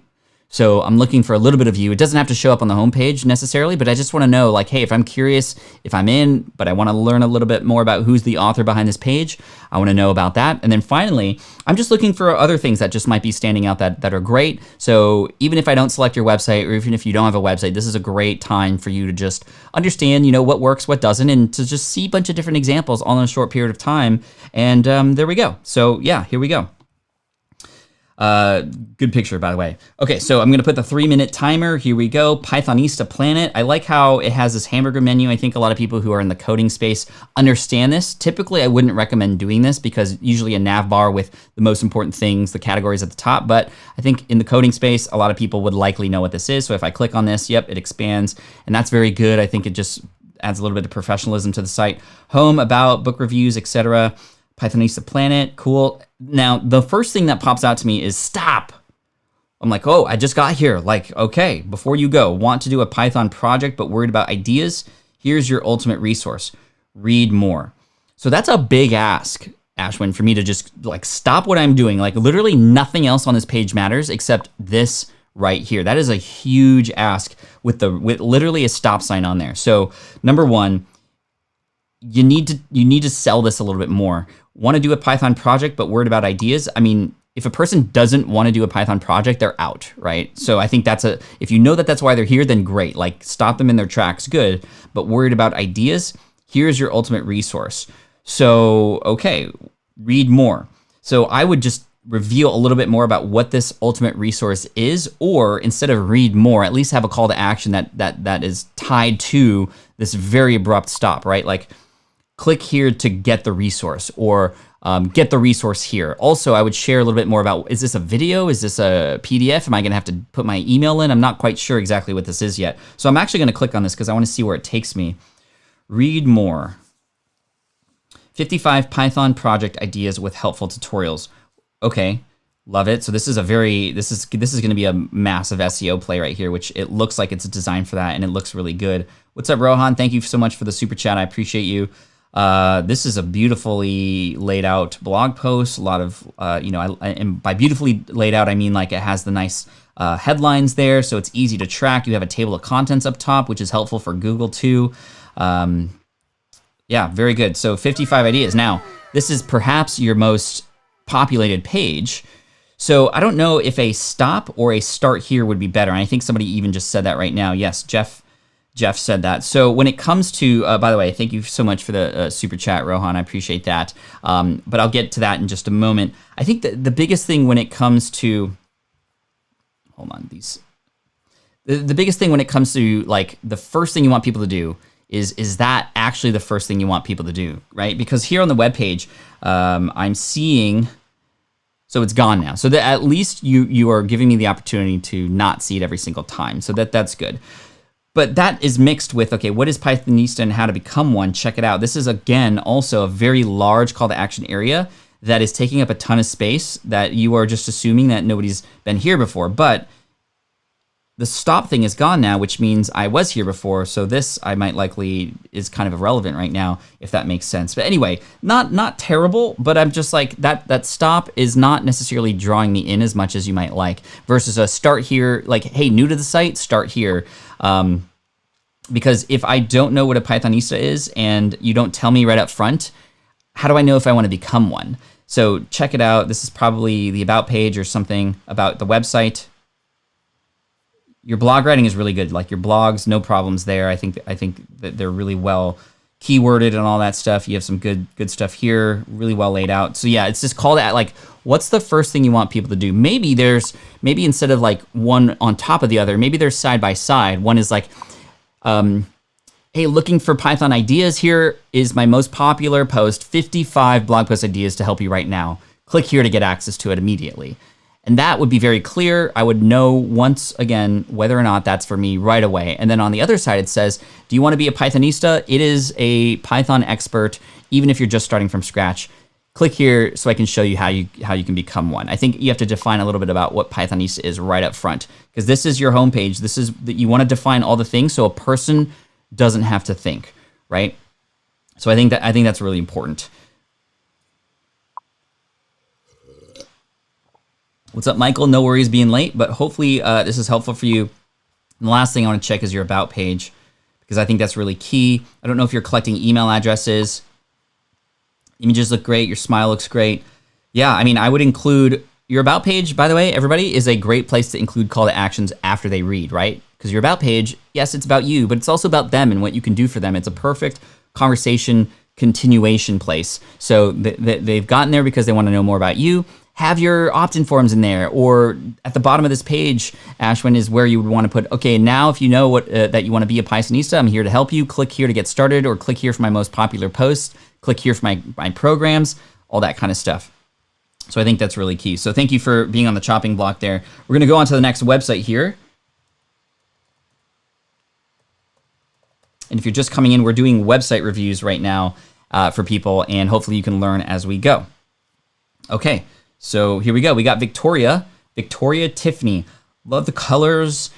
So I'm looking for a little bit of you. It doesn't have to show up on the homepage necessarily, but I just want to know, like, hey, if I'm curious, if I'm in, but I want to learn a little bit more about who's the author behind this page, I want to know about that. And then finally, I'm just looking for other things that just might be standing out that are great. So even if I don't select your website, or even if you don't have a website, this is a great time for you to just understand, what works, what doesn't, and to just see a bunch of different examples all in a short period of time. And there we go. So yeah, here we go. Good picture, by the way. Okay, so I'm going to put the 3-minute timer. Here we go. Pythonista Planet. I like how it has this hamburger menu. I think a lot of people who are in the coding space understand this. Typically, I wouldn't recommend doing this because usually a nav bar with the most important things, the categories at the top. But I think in the coding space, a lot of people would likely know what this is. So if I click on this, yep, it expands. And that's very good. I think it just adds a little bit of professionalism to the site. Home, about, book reviews, etc. Pythonista Planet, cool. Now, the first thing that pops out to me is stop. I'm like, oh, I just got here. Like, okay, before you go, want to do a Python project but worried about ideas? Here's your ultimate resource. Read more. So that's a big ask, Ashwin, for me to just like stop what I'm doing. Like literally nothing else on this page matters except this right here. That is a huge ask with literally a stop sign on there. So number one, you need to sell this a little bit more. Want to do a Python project but worried about ideas? I mean, if a person doesn't want to do a Python project, they're out, right? So I think if you know that that's why they're here, then great. Like stop them in their tracks, good. But worried about ideas, here's your ultimate resource. So, okay, read more. So I would just reveal a little bit more about what this ultimate resource is, or instead of read more, at least have a call to action that is tied to this very abrupt stop, right? Like, click here to get the resource, or get the resource here. Also, I would share a little bit more about, is this a video? Is this a PDF? Am I gonna have to put my email in? I'm not quite sure exactly what this is yet. So I'm actually gonna click on this because I wanna see where it takes me. Read more. 55 Python project ideas with helpful tutorials. Okay, love it. So this is gonna be a massive SEO play right here, which it looks like it's designed for that and it looks really good. What's up, Rohan? Thank you so much for the super chat. I appreciate you. This is a beautifully laid out blog post. A lot of, and by beautifully laid out, I mean like it has the nice headlines there, so it's easy to track. You have a table of contents up top, which is helpful for Google too. Yeah, very good. So 55 ideas. Now, this is perhaps your most populated page. So I don't know if a stop or a start here would be better. And I think somebody even just said that right now. Yes, Jeff Jeff said that. So when it comes to, by the way, thank you so much for the super chat, Rohan. I appreciate that. But I'll get to that in just a moment. I think the biggest thing when it comes to, hold on, the biggest thing when it comes to like the first thing you want people to do is that actually the first thing you want people to do, right? Because here on the webpage, I'm seeing, so it's gone now. So that at least you are giving me the opportunity to not see it every single time. So that's good. But that is mixed with, okay, what is Pythonista and how to become one? Check it out. This is, again, also a very large call to action area that is taking up a ton of space that you are just assuming that nobody's been here before. But the stop thing is gone now, which means I was here before. So this, I might likely, is kind of irrelevant right now, if that makes sense. But anyway, not terrible, but I'm just like, that stop is not necessarily drawing me in as much as you might like, versus a start here, like, hey, new to the site, start here. Because if I don't know what a Pythonista is and you don't tell me right up front, how do I know if I want to become one? So check it out. This is probably the about page or something about the website. Your blog writing is really good. Like your blogs, no problems there. I think that they're really well keyworded and all that stuff. You have some good stuff here, really well laid out. So yeah, it's just call to like, what's the first thing you want people to do? Maybe instead of like one on top of the other, maybe they're side by side. One is like, hey, looking for Python ideas. Here is my most popular post, 55 blog post ideas to help you right now. Click here to get access to it immediately. And that would be very clear. I would know once again whether or not that's for me right away. And then on the other side, it says, do you want to be a Pythonista? It is a Python expert, even if you're just starting from scratch. Click here so I can show you how you can become one. I think you have to define a little bit about what Pythonista is right up front, because this is your homepage. This is that you want to define all the things so a person doesn't have to think, right? So I think that's really important. What's up, Michael? No worries being late, but hopefully this is helpful for you. And the last thing I want to check is your about page, because I think that's really key. I don't know if you're collecting email addresses. Images look great. Your smile looks great. Yeah, I mean, I would include your about page, by the way, everybody, is a great place to include call to actions after they read, right? Because your about page, yes, it's about you, but it's also about them and what you can do for them. It's a perfect conversation continuation place. So they've gotten there because they want to know more about you. Have your opt-in forms in there, or at the bottom of this page, Ashwin, is where you would want to put, okay, now if you know what that you want to be a Pythonista, I'm here to help you. Click here to get started, or click here for my most popular posts. Click here for my programs, all that kind of stuff. So I think that's really key. So thank you for being on the chopping block there. We're going to go on to the next website here. And if you're just coming in, we're doing website reviews right now for people, and hopefully you can learn as we go. Okay. So here we go. We got Victoria Tiffany. Love the colors.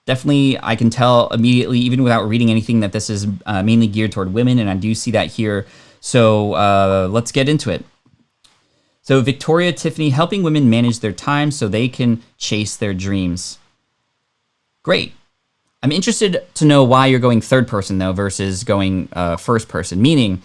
Definitely, I can tell immediately, even without reading anything, that this is mainly geared toward women, and I do see that here. So let's get into it. So Victoria Tiffany, helping women manage their time so they can chase their dreams. Great. I'm interested to know why you're going third person, though, versus going first person, meaning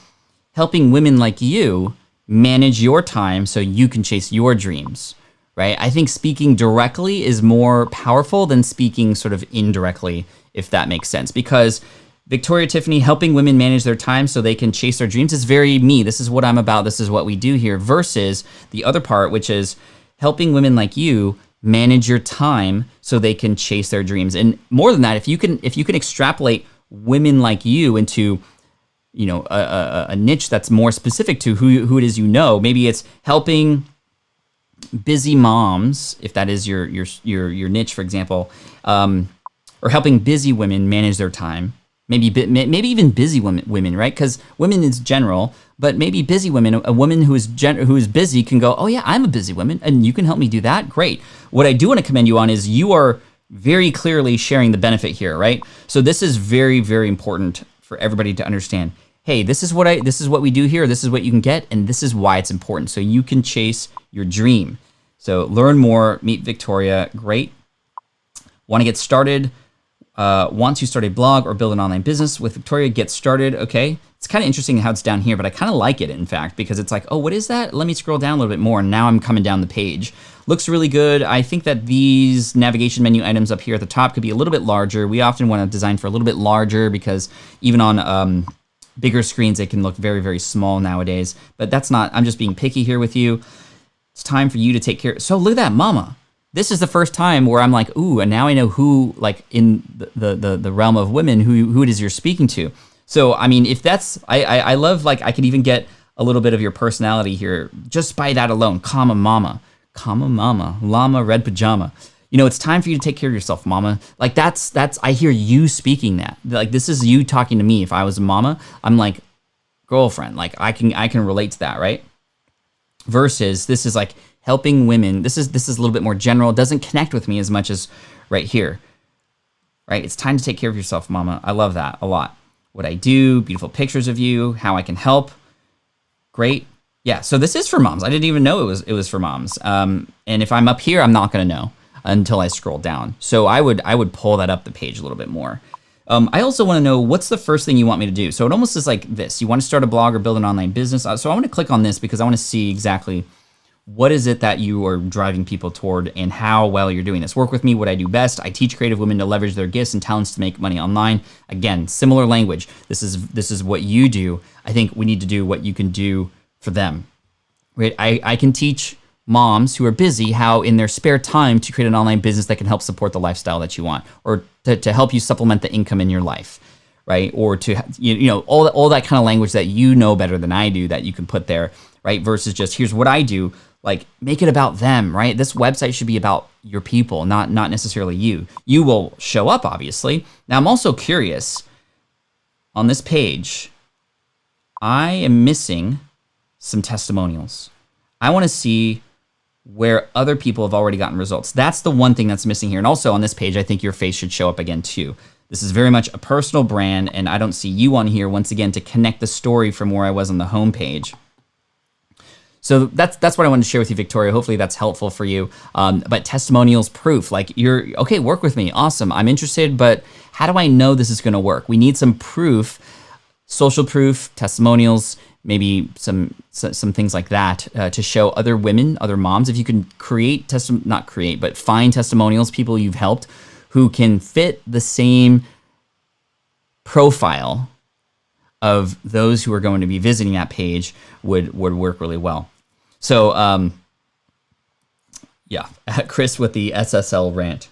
helping women like you manage your time so you can chase your dreams, right? I think speaking directly is more powerful than speaking sort of indirectly, if that makes sense. Because Victoria Tiffany, helping women manage their time so they can chase their dreams, is very me. This is what I'm about. This is what we do here. Versus the other part, which is helping women like you manage your time so they can chase their dreams. And more than that, if you can extrapolate women like you into a niche that's more specific to who it is you know. Maybe it's helping busy moms, if that is your niche, for example, or helping busy women manage their time. Maybe even busy women, right? Because women is general, but maybe busy women. A woman who is busy can go, oh yeah, I'm a busy woman, and you can help me do that. Great. What I do want to commend you on is you are very clearly sharing the benefit here, right? So this is very, very important for everybody to understand. Hey, this is what we do here. This is what you can get, and this is why it's important. So you can chase your dream. So learn more. Meet Victoria. Great. Want to get started? Want to start a blog or build an online business with Victoria? Get started. Okay. It's kind of interesting how it's down here, but I kind of like it, in fact, because it's like, oh, what is that? Let me scroll down a little bit more. And now I'm coming down the page. Looks really good. I think that these navigation menu items up here at the top could be a little bit larger. We often want to design for a little bit larger because even on bigger screens, it can look very, very small nowadays. But that's not, I'm just being picky here with you. It's time for you to take care. So look at that, mama. This is the first time where I'm like, ooh, and now I know who, like in the realm of women, who it is you're speaking to. So, I mean, if that's, I love, like, I could even get a little bit of your personality here just by that alone. Comma mama, llama, red pajama. You know, it's time for you to take care of yourself, mama. Like that's, I hear you speaking that. Like, this is you talking to me. If I was a mama, I'm like, girlfriend, like I can relate to that, right? Versus this is like helping women. This is a little bit more general. It doesn't connect with me as much as right here, right? It's time to take care of yourself, mama. I love that a lot. What I do, beautiful pictures of you, how I can help. Great. Yeah, so this is for moms. I didn't even know it was for moms. And if I'm up here, I'm not gonna know until I scroll down. So I would pull that up the page a little bit more. I also wanna know what's the first thing you want me to do. So it almost is like this. You wanna start a blog or build an online business. So I wanna click on this because I wanna see exactly what is it that you are driving people toward and how well you're doing this. Work with me, what I do best. I teach creative women to leverage their gifts and talents to make money online. Again, similar language. This is what you do. I think we need to do what you can do for them. Right? I can teach moms who are busy how in their spare time to create an online business that can help support the lifestyle that you want, or to help you supplement the income in your life, right? Or to, you know, all that kind of language that you know better than I do that you can put there, right? Versus just, here's what I do. Like, make it about them, right? This website should be about your people, not necessarily you. You will show up, obviously. Now, I'm also curious, on this page, I am missing some testimonials. I want to see where other people have already gotten results. That's the one thing that's missing here. And also on this page, I think your face should show up again too. This is very much a personal brand, and I don't see you on here, once again, to connect the story from where I was on the home page. So that's what I wanted to share with you, Victoria. Hopefully that's helpful for you. But testimonials, proof, like you're, okay, work with me. Awesome. I'm interested, but how do I know this is going to work? We need some proof, social proof, testimonials, maybe some things like that to show other women, other moms. If you can find testimonials, people you've helped who can fit the same profile of those who are going to be visiting that page would work really well. So, yeah, Chris with the SSL rant.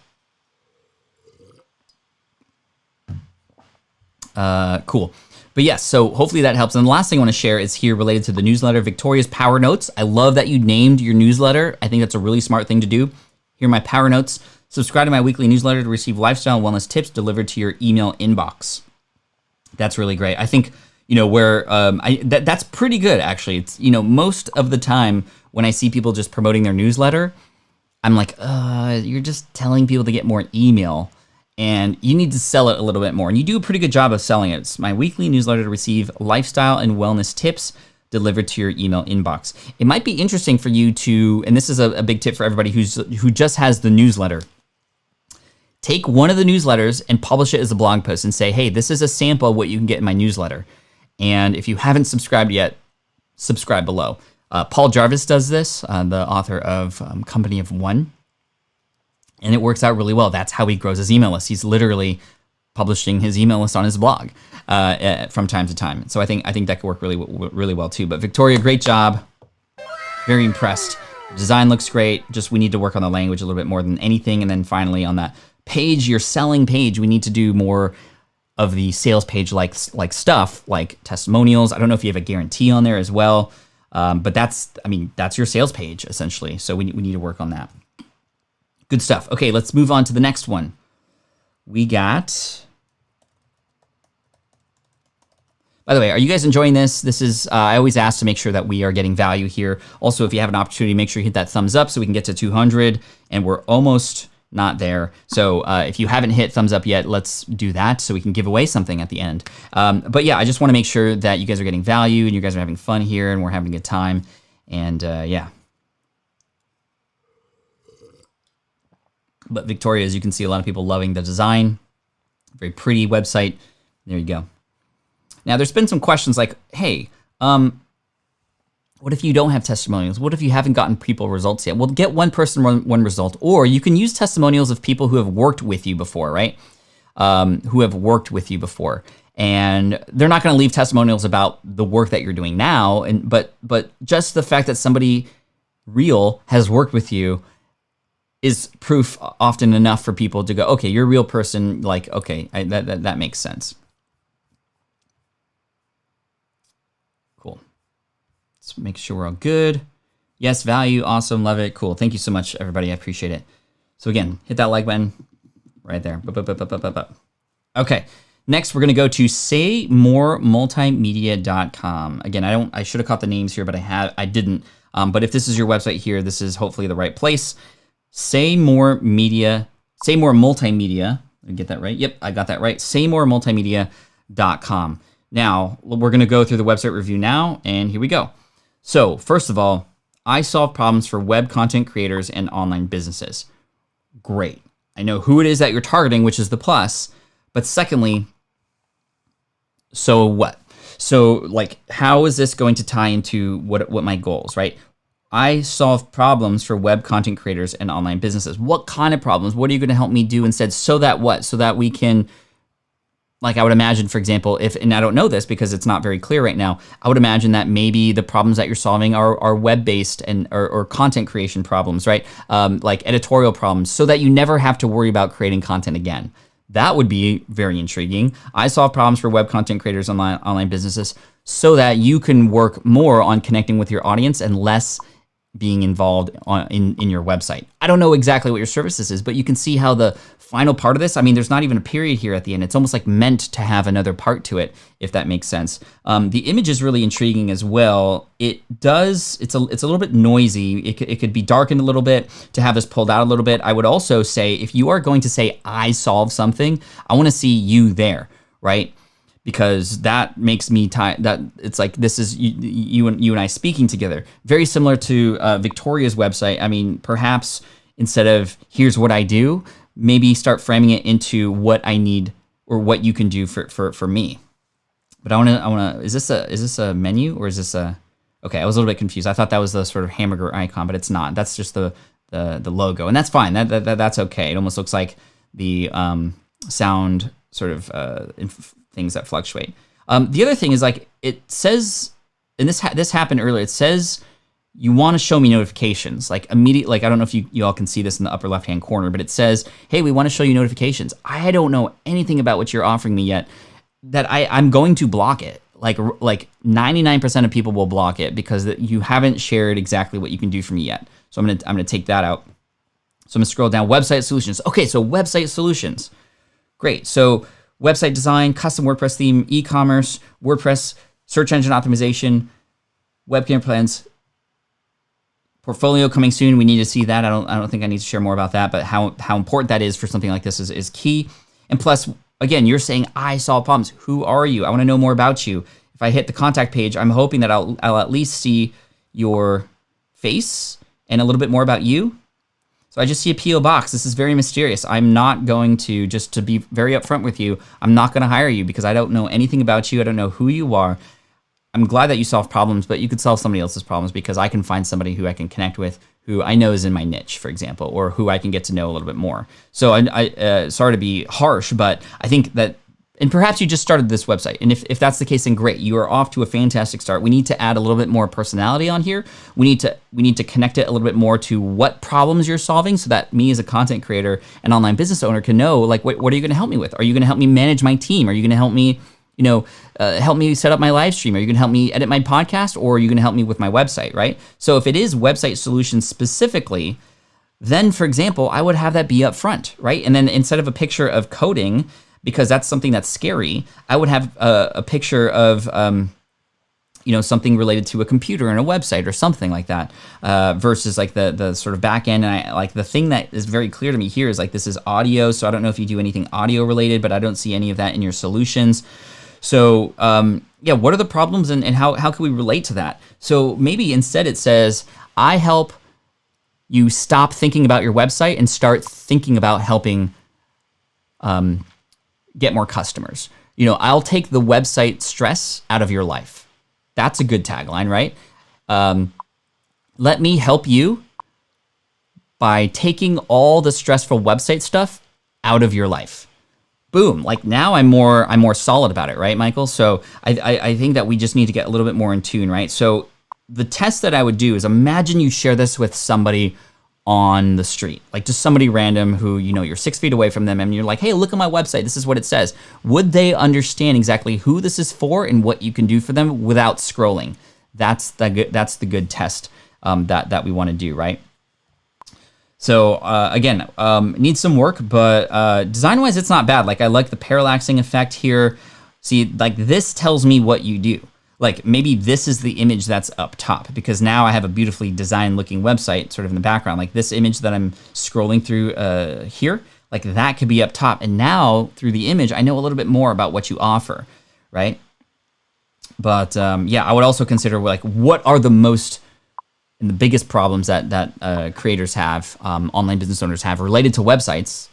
Cool. But yes, so hopefully that helps. And the last thing I want to share is here related to the newsletter, Victoria's Power Notes. I love that you named your newsletter. I think that's a really smart thing to do. Here are my Power Notes. Subscribe to my weekly newsletter to receive lifestyle and wellness tips delivered to your email inbox. That's really great. I think, you know, where that's pretty good, actually. It's, you know, most of the time when I see people just promoting their newsletter, I'm like, you're just telling people to get more email, and you need to sell it a little bit more. And you do a pretty good job of selling it. It's my weekly newsletter to receive lifestyle and wellness tips delivered to your email inbox. It might be interesting for you to, and this is a big tip for everybody who just has the newsletter. Take one of the newsletters and publish it as a blog post and say, hey, this is a sample of what you can get in my newsletter. And if you haven't subscribed yet, subscribe below. Paul Jarvis does this, the author of Company of One. And it works out really well. That's how he grows his email list. He's literally publishing his email list on his blog from time to time. So I think that could work really well too. But Victoria, great job. Very impressed. Design looks great. Just we need to work on the language a little bit more than anything. And then finally on that page, your selling page, we need to do more of the sales page like stuff, like testimonials. I don't know if you have a guarantee on there as well. But that's your sales page essentially. So we need to work on that. Good stuff. Okay, let's move on to the next one. We got, by the way, are you guys enjoying this? This is, I always ask to make sure that we are getting value here. Also, if you have an opportunity, make sure you hit that thumbs up so we can get to 200, and we're almost not there. So if you haven't hit thumbs up yet, let's do that so we can give away something at the end. But yeah, I just want to make sure that you guys are getting value and you guys are having fun here and we're having a good time. And yeah. But Victoria, as you can see, a lot of people loving the design. very pretty website. There you go. Now, there's been some questions like, hey, what if you don't have testimonials? What if you haven't gotten people results yet? Well, get one person, one result. Or you can use testimonials of people who have worked with you before, right? Who have worked with you before. And they're not going to leave testimonials about the work that you're doing now. But just the fact that somebody real has worked with you is proof often enough for people to go, okay, you're a real person. Like, okay, that makes sense. Cool. Let's make sure we're all good. Yes, value, awesome, love it, cool. Thank you so much, everybody. I appreciate it. So again, hit that like button right there. Okay. Next, we're going to go to saymoremultimedia.com. Again, I should have caught the names here, but I didn't. But if this is your website here, this is hopefully the right place. Say More Multimedia. Did I get that right? Yep, I got that right. saymoremultimedia.com. Now, we're going to go through the website review now, and here we go. So, first of all, I solve problems for web content creators and online businesses. Great. I know who it is that you're targeting, which is the plus. But secondly, so what? So, like, how is this going to tie into what my goals, right? I solve problems for web content creators and online businesses. What kind of problems? What are you going to help me do instead? So that what? So that we can, like, I would imagine, for example, and I don't know this because it's not very clear right now, I would imagine that maybe the problems that you're solving are web-based or content creation problems, right? Like editorial problems, so that you never have to worry about creating content again. That would be very intriguing. I solve problems for web content creators and online businesses so that you can work more on connecting with your audience and less being involved in your website. I don't know exactly what your services is, but you can see how the final part of this, I mean, there's not even a period here at the end. It's almost like meant to have another part to it, if that makes sense. The image is really intriguing as well. It's a little bit noisy. It could be darkened a little bit to have this pulled out a little bit. I would also say, if you are going to say, I solve something, I want to see you there, right? Because that makes me that it's like this is you and I speaking together. Very similar to Victoria's website. I mean, perhaps instead of here's what I do, maybe start framing it into what I need or what you can do for me. But I want to. Is this a menu or is this a? Okay, I was a little bit confused. I thought that was the sort of hamburger icon, but it's not. That's just the logo, and that's fine. That's okay. It almost looks like the sound sort of things that fluctuate. The other thing is, like, it says, and this happened earlier. It says you want to show me notifications, like immediate. Like, I don't know if you all can see this in the upper left hand corner, but it says, hey, we want to show you notifications. I don't know anything about what you're offering me yet. That I'm going to block it. Like 99% of people will block it because you haven't shared exactly what you can do for me yet. So I'm gonna take that out. So I'm gonna scroll down. Website solutions. Okay, so website solutions. Great. So website design, custom WordPress theme, e-commerce, WordPress, search engine optimization, webcam plans, portfolio coming soon. We need to see that. I don't think I need to share more about that, but how important that is for something like this is key. And plus, again, you're saying I solve problems. Who are you? I want to know more about you. If I hit the contact page, I'm hoping that I'll at least see your face and a little bit more about you. So I just see a P.O. box. This is very mysterious. I'm not going to, just to be very upfront with you, I'm not going to hire you because I don't know anything about you. I don't know who you are. I'm glad that you solve problems, but you could solve somebody else's problems because I can find somebody who I can connect with, who I know is in my niche, for example, or who I can get to know a little bit more. So I sorry to be harsh, but I think that, and perhaps you just started this website, and if that's the case, then great. You are off to a fantastic start. We need to add a little bit more personality on here. We need to connect it a little bit more to what problems you're solving, so that me as a content creator and online business owner can know, like, what are you going to help me with? Are you going to help me manage my team? Are you going to help me, help me set up my live stream? Are you going to help me edit my podcast? Or are you going to help me with my website, right? So if it is website solutions specifically, then, for example, I would have that be up front, right? And then instead of a picture of coding, because that's something that's scary, I would have a picture of, something related to a computer and a website or something like that, versus like the sort of back end. And I like the thing that is very clear to me here is like, this is audio. So I don't know if you do anything audio related, but I don't see any of that in your solutions. So what are the problems and how can we relate to that? So maybe instead it says, I help you stop thinking about your website and start thinking about helping get more customers. You know, I'll take the website stress out of your life. That's a good tagline, right? Let me help you by taking all the stressful website stuff out of your life. Boom. Like now I'm more solid about it, right, Michael? So I think that we just need to get a little bit more in tune, right? So the test that I would do is imagine you share this with somebody on the street, like just somebody random who, you know, you're 6 feet away from them and you're like, hey, look at my website. This is what it says. Would they understand exactly who this is for and what you can do for them without scrolling? That's the good test that we want to do, right? So again, needs some work, but design-wise, it's not bad. Like I like the parallaxing effect here. See, like this tells me what you do. Like maybe this is the image that's up top because now I have a beautifully designed looking website sort of in the background. Like this image that I'm scrolling through here, like that could be up top. And now through the image, I know a little bit more about what you offer, right? But yeah, I would also consider like what are the most and the biggest problems that creators have, online business owners have related to websites,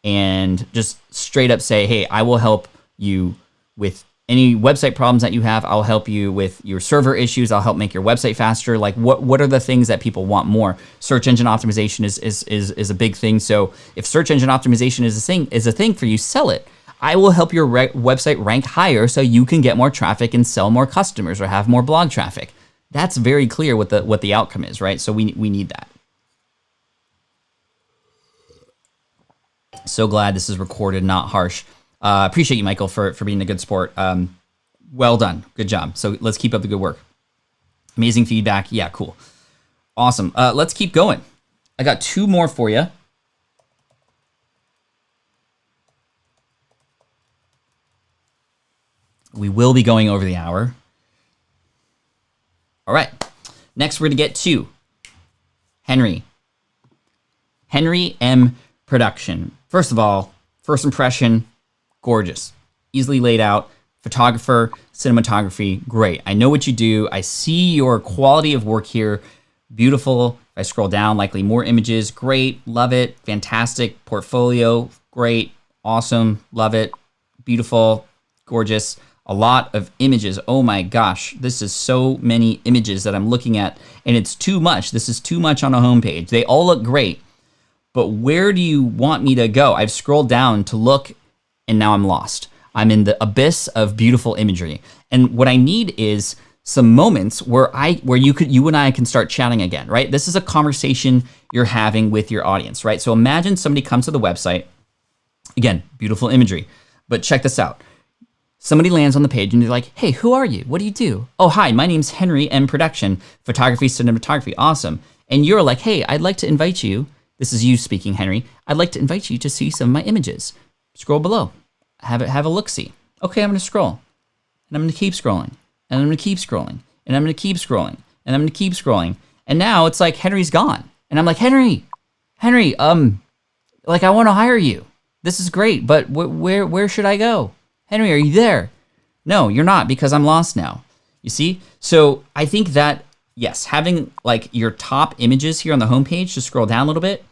and just straight up say, hey, I will help you with any website problems that you have. I'll help you with your server issues. I'll help make your website faster. Like what are the things that people want more? Search engine optimization is a big thing. So if search engine optimization is a thing for you, sell it. I will help your website rank higher so you can get more traffic and sell more customers or have more blog traffic. That's very clear what the outcome is, right? So we need that. So glad this is recorded, not harsh. Appreciate you, Michael, for being a good sport. Well done. Good job. So let's keep up the good work. Amazing feedback. Yeah, cool. Awesome. Let's keep going. I got 2 more for you. We will be going over the hour. All right. Next, we're going to get to Henry M. Production. First of all, first impression, gorgeous. Easily laid out. Photographer, cinematography, great. I know what you do. I see your quality of work here. Beautiful. If I scroll down, likely more images. Great. Love it. Fantastic. Portfolio. Great. Awesome. Love it. Beautiful. Gorgeous. A lot of images. Oh my gosh, this is so many images that I'm looking at, and it's too much. This is too much on a homepage. They all look great, but where do you want me to go? I've scrolled down to look, and now I'm lost. I'm in the abyss of beautiful imagery, and what I need is some moments where you and I can start chatting again, right? This is a conversation you're having with your audience, right? So imagine somebody comes to the website. Again, beautiful imagery, but check this out. Somebody lands on the page and they're like, hey, who are you? What do you do? Oh, hi, my name's Henry M. Production, photography, cinematography, awesome. And you're like, hey, I'd like to invite you, this is you speaking, Henry, I'd like to invite you to see some of my images. Scroll below, have a look-see. Okay, I'm gonna scroll, and I'm gonna keep scrolling, and I'm gonna keep scrolling, and I'm gonna keep scrolling, and I'm gonna keep scrolling. And now it's like Henry's gone. And I'm like, Henry, like I wanna hire you. This is great, but where should I go? Henry, are you there? No, you're not, because I'm lost now. You see? So I think that, yes, having like your top images here on the homepage, just scroll down a little bit.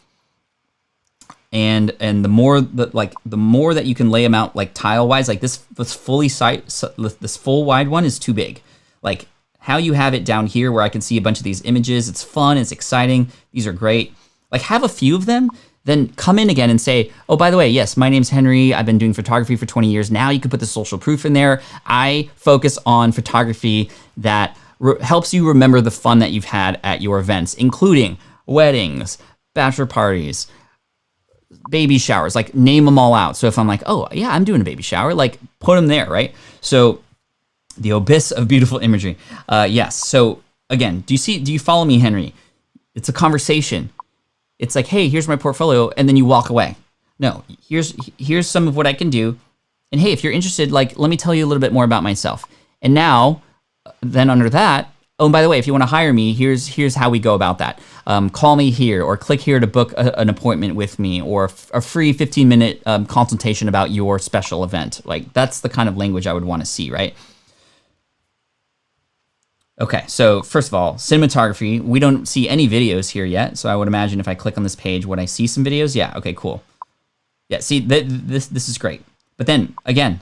And the more that you can lay them out like tile wise, like this full wide one is too big. Like how you have it down here where I can see a bunch of these images, it's fun, it's exciting, these are great. Like have a few of them, then come in again and say, oh, by the way, yes, my name's Henry. I've been doing photography for 20 years. Now you can put the social proof in there. I focus on photography that helps you remember the fun that you've had at your events, including weddings, bachelor parties, baby showers, like name them all out. So if I'm like, oh yeah, I'm doing a baby shower, like put them there, right? So the abyss of beautiful imagery. Yes. So again, do you follow me, Henry? It's a conversation. It's like, hey, here's my portfolio, and then you walk away. No, here's some of what I can do. And hey, if you're interested, like, let me tell you a little bit more about myself. And now, then under that, oh, and by the way, if you want to hire me, here's how we go about that. Call me here, or click here to book an appointment with me, or a free 15-minute consultation about your special event. Like, that's the kind of language I would want to see, right? Okay, so first of all, cinematography, we don't see any videos here yet, so I would imagine if I click on this page, would I see some videos? Yeah, okay, cool. Yeah, see, this is great. But then again,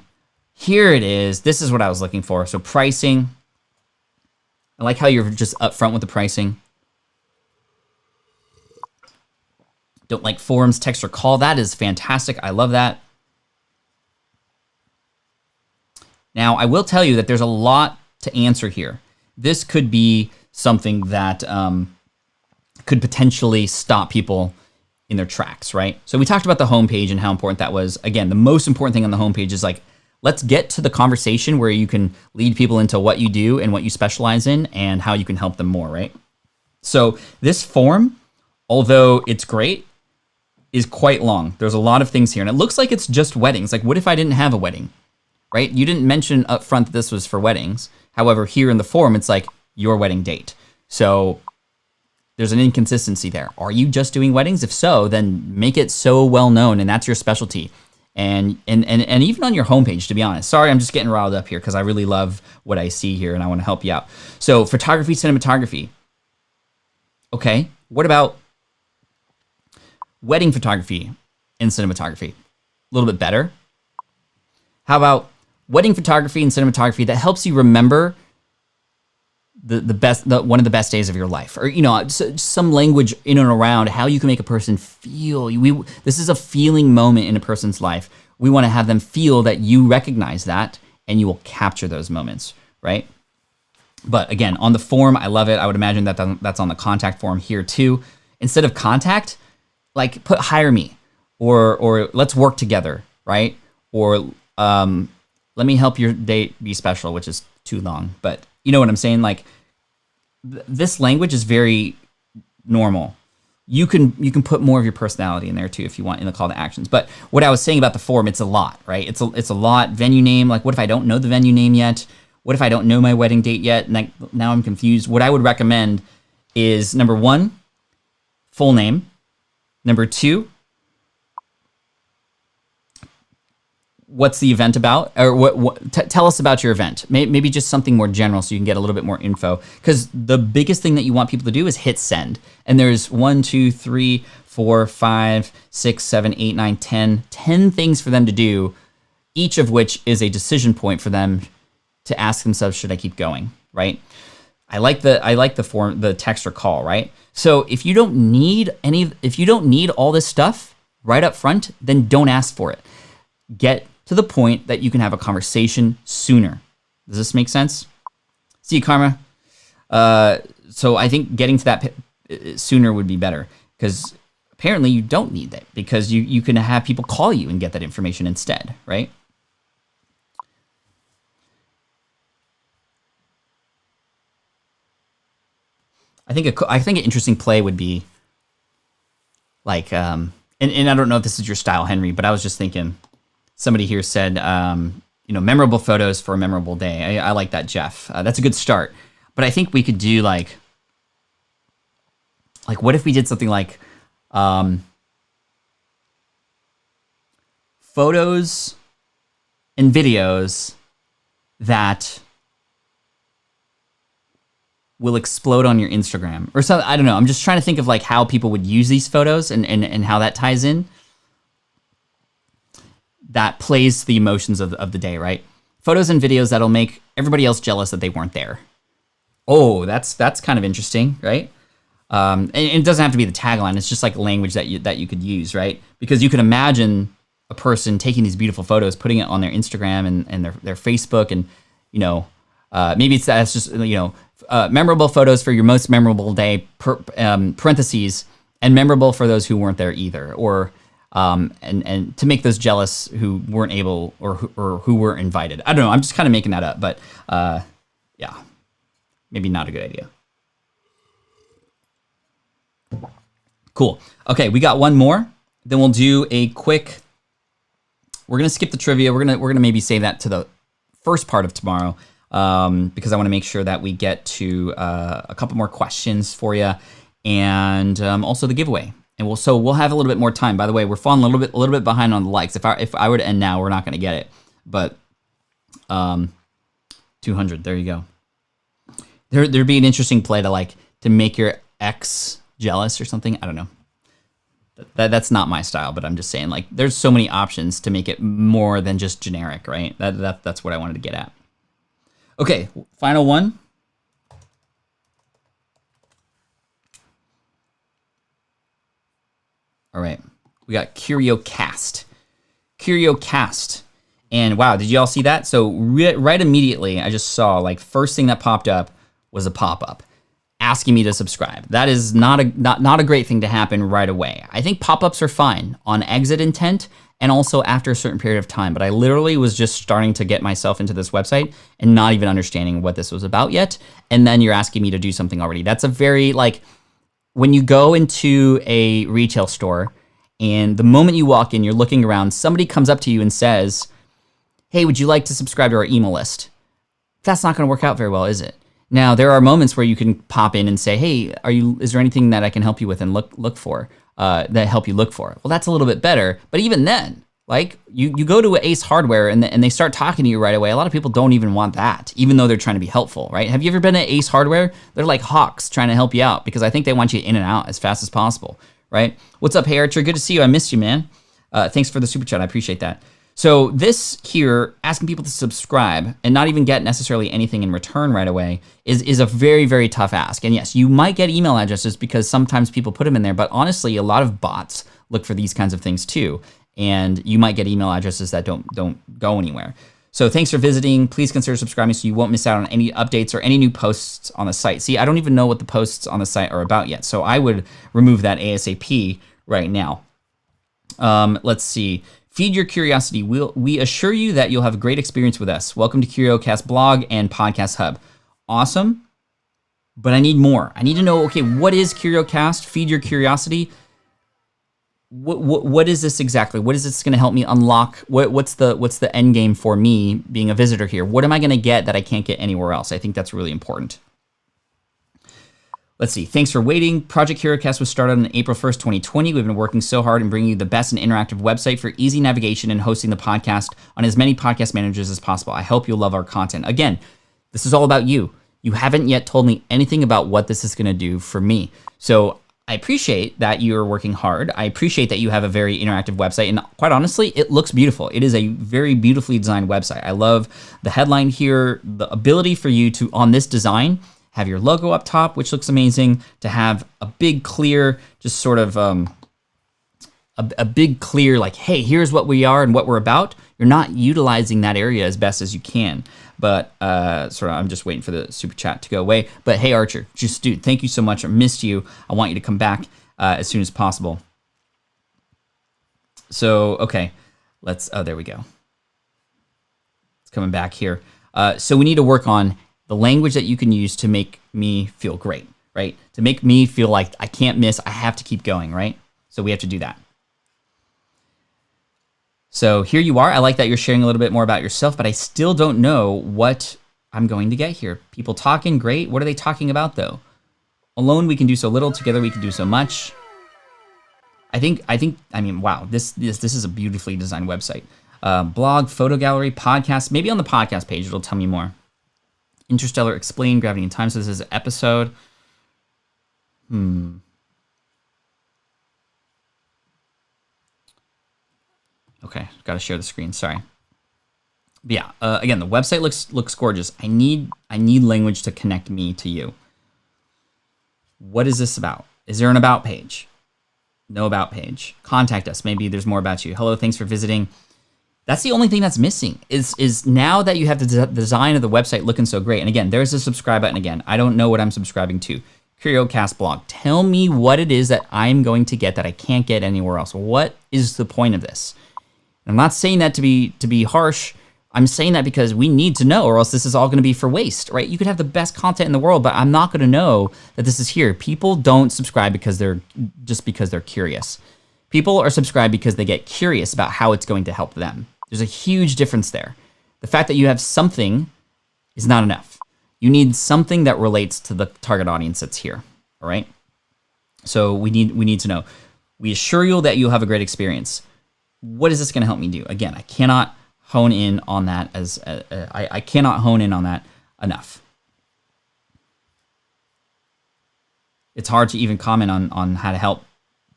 here it is. This is what I was looking for. So pricing. I like how you're just upfront with the pricing. Don't like forums, text, or call. That is fantastic. I love that. Now, I will tell you that there's a lot to answer here. This could be something that could potentially stop people in their tracks, right? So we talked about the homepage and how important that was. Again, the most important thing on the homepage is like, let's get to the conversation where you can lead people into what you do and what you specialize in and how you can help them more, right? So this form, although it's great, is quite long. There's a lot of things here, and it looks like it's just weddings. Like, what if I didn't have a wedding, right? You didn't mention up front that this was for weddings. However, here in the form, it's like your wedding date. So there's an inconsistency there. Are you just doing weddings? If so, then make it so well known, and that's your specialty. And even on your homepage, to be honest. Sorry, I'm just getting riled up here because I really love what I see here, and I want to help you out. So photography, cinematography. Okay, what about wedding photography and cinematography? A little bit better. How about wedding photography and cinematography that helps you remember one of the best days of your life, or some language in and around how you can make a person feel. This is a feeling moment in a person's life. We want to have them feel that you recognize that, and you will capture those moments, right? But again, on the form, I love it. I would imagine that that's on the contact form here too. Instead of contact, like put hire me, or let's work together, right? Or let me help your date be special, which is too long, but you know what I'm saying? Like this language is very normal. You can put more of your personality in there too if you want in the call to actions. But what I was saying about the form, it's a lot, right? It's a lot. Venue name, like what if I don't know the venue name yet? What if I don't know my wedding date yet? And now I'm confused. What I would recommend is number 1, full name. Number 2, what's the event about? Or tell us about your event. Maybe just something more general so you can get a little bit more info. Because the biggest thing that you want people to do is hit send. And there's 1, 2, 3, 4, 5, 6, 7, 8, 9, 10 things for them to do, each of which is a decision point for them to ask themselves, should I keep going, right? I like the form, the text or call, right? So if you don't need all this stuff right up front, then don't ask for it. Get to the point that you can have a conversation sooner. Does this make sense? See you, Karma. So I think getting to that sooner would be better, because apparently you don't need that, because you can have people call you and get that information instead, right? I think an interesting play would be like, and I don't know if this is your style, Henry, but I was just thinking, somebody here said, memorable photos for a memorable day. I like that, Jeff. That's a good start. But I think we could do like what if we did something like photos and videos that will explode on your Instagram or something. I don't know. I'm just trying to think of like how people would use these photos and how that ties in. That plays the emotions of the day, right? Photos and videos that'll make everybody else jealous that they weren't there. Oh, that's kind of interesting, right? And it doesn't have to be the tagline. It's just like language that you could use, right? Because you can imagine a person taking these beautiful photos, putting it on their Instagram and their Facebook, and maybe that's just memorable photos for your most memorable day, parentheses, and memorable for those who weren't there either, or and to make those jealous who weren't able or who were invited. I don't know. I'm just kind of making that up, but yeah, maybe not a good idea. Cool. Okay, we got one more. Then we'll do a quick. We're gonna skip the trivia. We're gonna maybe save that to the first part of tomorrow, because I want to make sure that we get to a couple more questions for you, and also the giveaway. And we'll have a little bit more time. By the way, we're falling a little bit behind on the likes. If I were to end now, we're not going to get it. But 200. There you go. There'd be an interesting play to make your ex jealous or something. I don't know. That's not my style, but I'm just saying, like, there's so many options to make it more than just generic, right? That's what I wanted to get at. Okay, final one. All right, we got CurioCast. CurioCast. And wow, did you all see that? So right immediately, I just saw, like, first thing that popped up was a pop-up asking me to subscribe. That is not a great thing to happen right away. I think pop-ups are fine on exit intent and also after a certain period of time, but I literally was just starting to get myself into this website and not even understanding what this was about yet, and then you're asking me to do something already. That's a very, like, when you go into a retail store and the moment you walk in, you're looking around, somebody comes up to you and says, hey, would you like to subscribe to our email list? That's not gonna work out very well, is it? Now, there are moments where you can pop in and say, hey, is there anything that I can help you with and look for, that help you look for? Well, that's a little bit better, but even then, like, you go to Ace Hardware and they start talking to you right away. A lot of people don't even want that, even though they're trying to be helpful, right? Have you ever been at Ace Hardware? They're like hawks trying to help you out because I think they want you in and out as fast as possible, right? What's up, Hey Archer? Good to see you. I missed you, man. Thanks for the super chat. I appreciate that. So this here, asking people to subscribe and not even get necessarily anything in return right away is a very, very tough ask. And yes, you might get email addresses because sometimes people put them in there, but honestly, a lot of bots look for these kinds of things too. And you might get email addresses that don't go anywhere. So thanks for visiting. Please consider subscribing so you won't miss out on any updates or any new posts on the site. See, I don't even know what the posts on the site are about yet, so I would remove that ASAP right now. Let's see. Feed your curiosity. We assure you that you'll have a great experience with us. Welcome to CurioCast blog and podcast hub. Awesome, but I need more. I need to know, okay, what is CurioCast? Feed your curiosity. What is this exactly? What is this going to help me unlock? What's the end game for me being a visitor here? What am I going to get that I can't get anywhere else? I think that's really important. Let's see. Thanks for waiting. Project HeroCast was started on April 1st, 2020. We've been working so hard in bringing you the best and interactive website for easy navigation and hosting the podcast on as many podcast managers as possible. I hope you'll love our content. Again, this is all about you. You haven't yet told me anything about what this is going to do for me. So I appreciate that you're working hard. I appreciate that you have a very interactive website. And quite honestly, it looks beautiful. It is a very beautifully designed website. I love the headline here, the ability for you to, on this design, have your logo up top, which looks amazing, to have a big, clear, just sort of a big, clear, like, hey, here's what we are and what we're about. You're not utilizing that area as best as you can. But I'm just waiting for the super chat to go away. But hey, Archer, just dude, thank you so much. I missed you. I want you to come back as soon as possible. So, okay, there we go. It's coming back here. So we need to work on the language that you can use to make me feel great, right? To make me feel like I can't miss, I have to keep going, right? So we have to do that. So here you are. I like that you're sharing a little bit more about yourself, but I still don't know what I'm going to get here. People talking, great. What are they talking about though? Alone we can do so little, together we can do so much. I mean, wow, this is a beautifully designed website. Blog, photo gallery, podcast. Maybe on the podcast page it'll tell me more. Interstellar Explained, Gravity and Time. So this is an episode. Okay, got to share the screen. Sorry. But yeah, again, the website looks gorgeous. I need language to connect me to you. What is this about? Is there an about page? No about page. Contact us. Maybe there's more about you. Hello, thanks for visiting. That's the only thing that's missing is now that you have the design of the website looking so great. And again, there's a subscribe button again. I don't know what I'm subscribing to. CurioCast blog. Tell me what it is that I'm going to get that I can't get anywhere else. What is the point of this? And I'm not saying that to be harsh. I'm saying that because we need to know, or else this is all going to be for waste, right? You could have the best content in the world, but I'm not going to know that this is here. People don't subscribe because they're curious. People are subscribed because they get curious about how it's going to help them. There's a huge difference there. The fact that you have something is not enough. You need something that relates to the target audience that's here, all right? So we need to know. We assure you that you'll have a great experience. What is this going to help me do? Again, I cannot hone in on that I cannot hone in on that enough. It's hard to even comment on how to help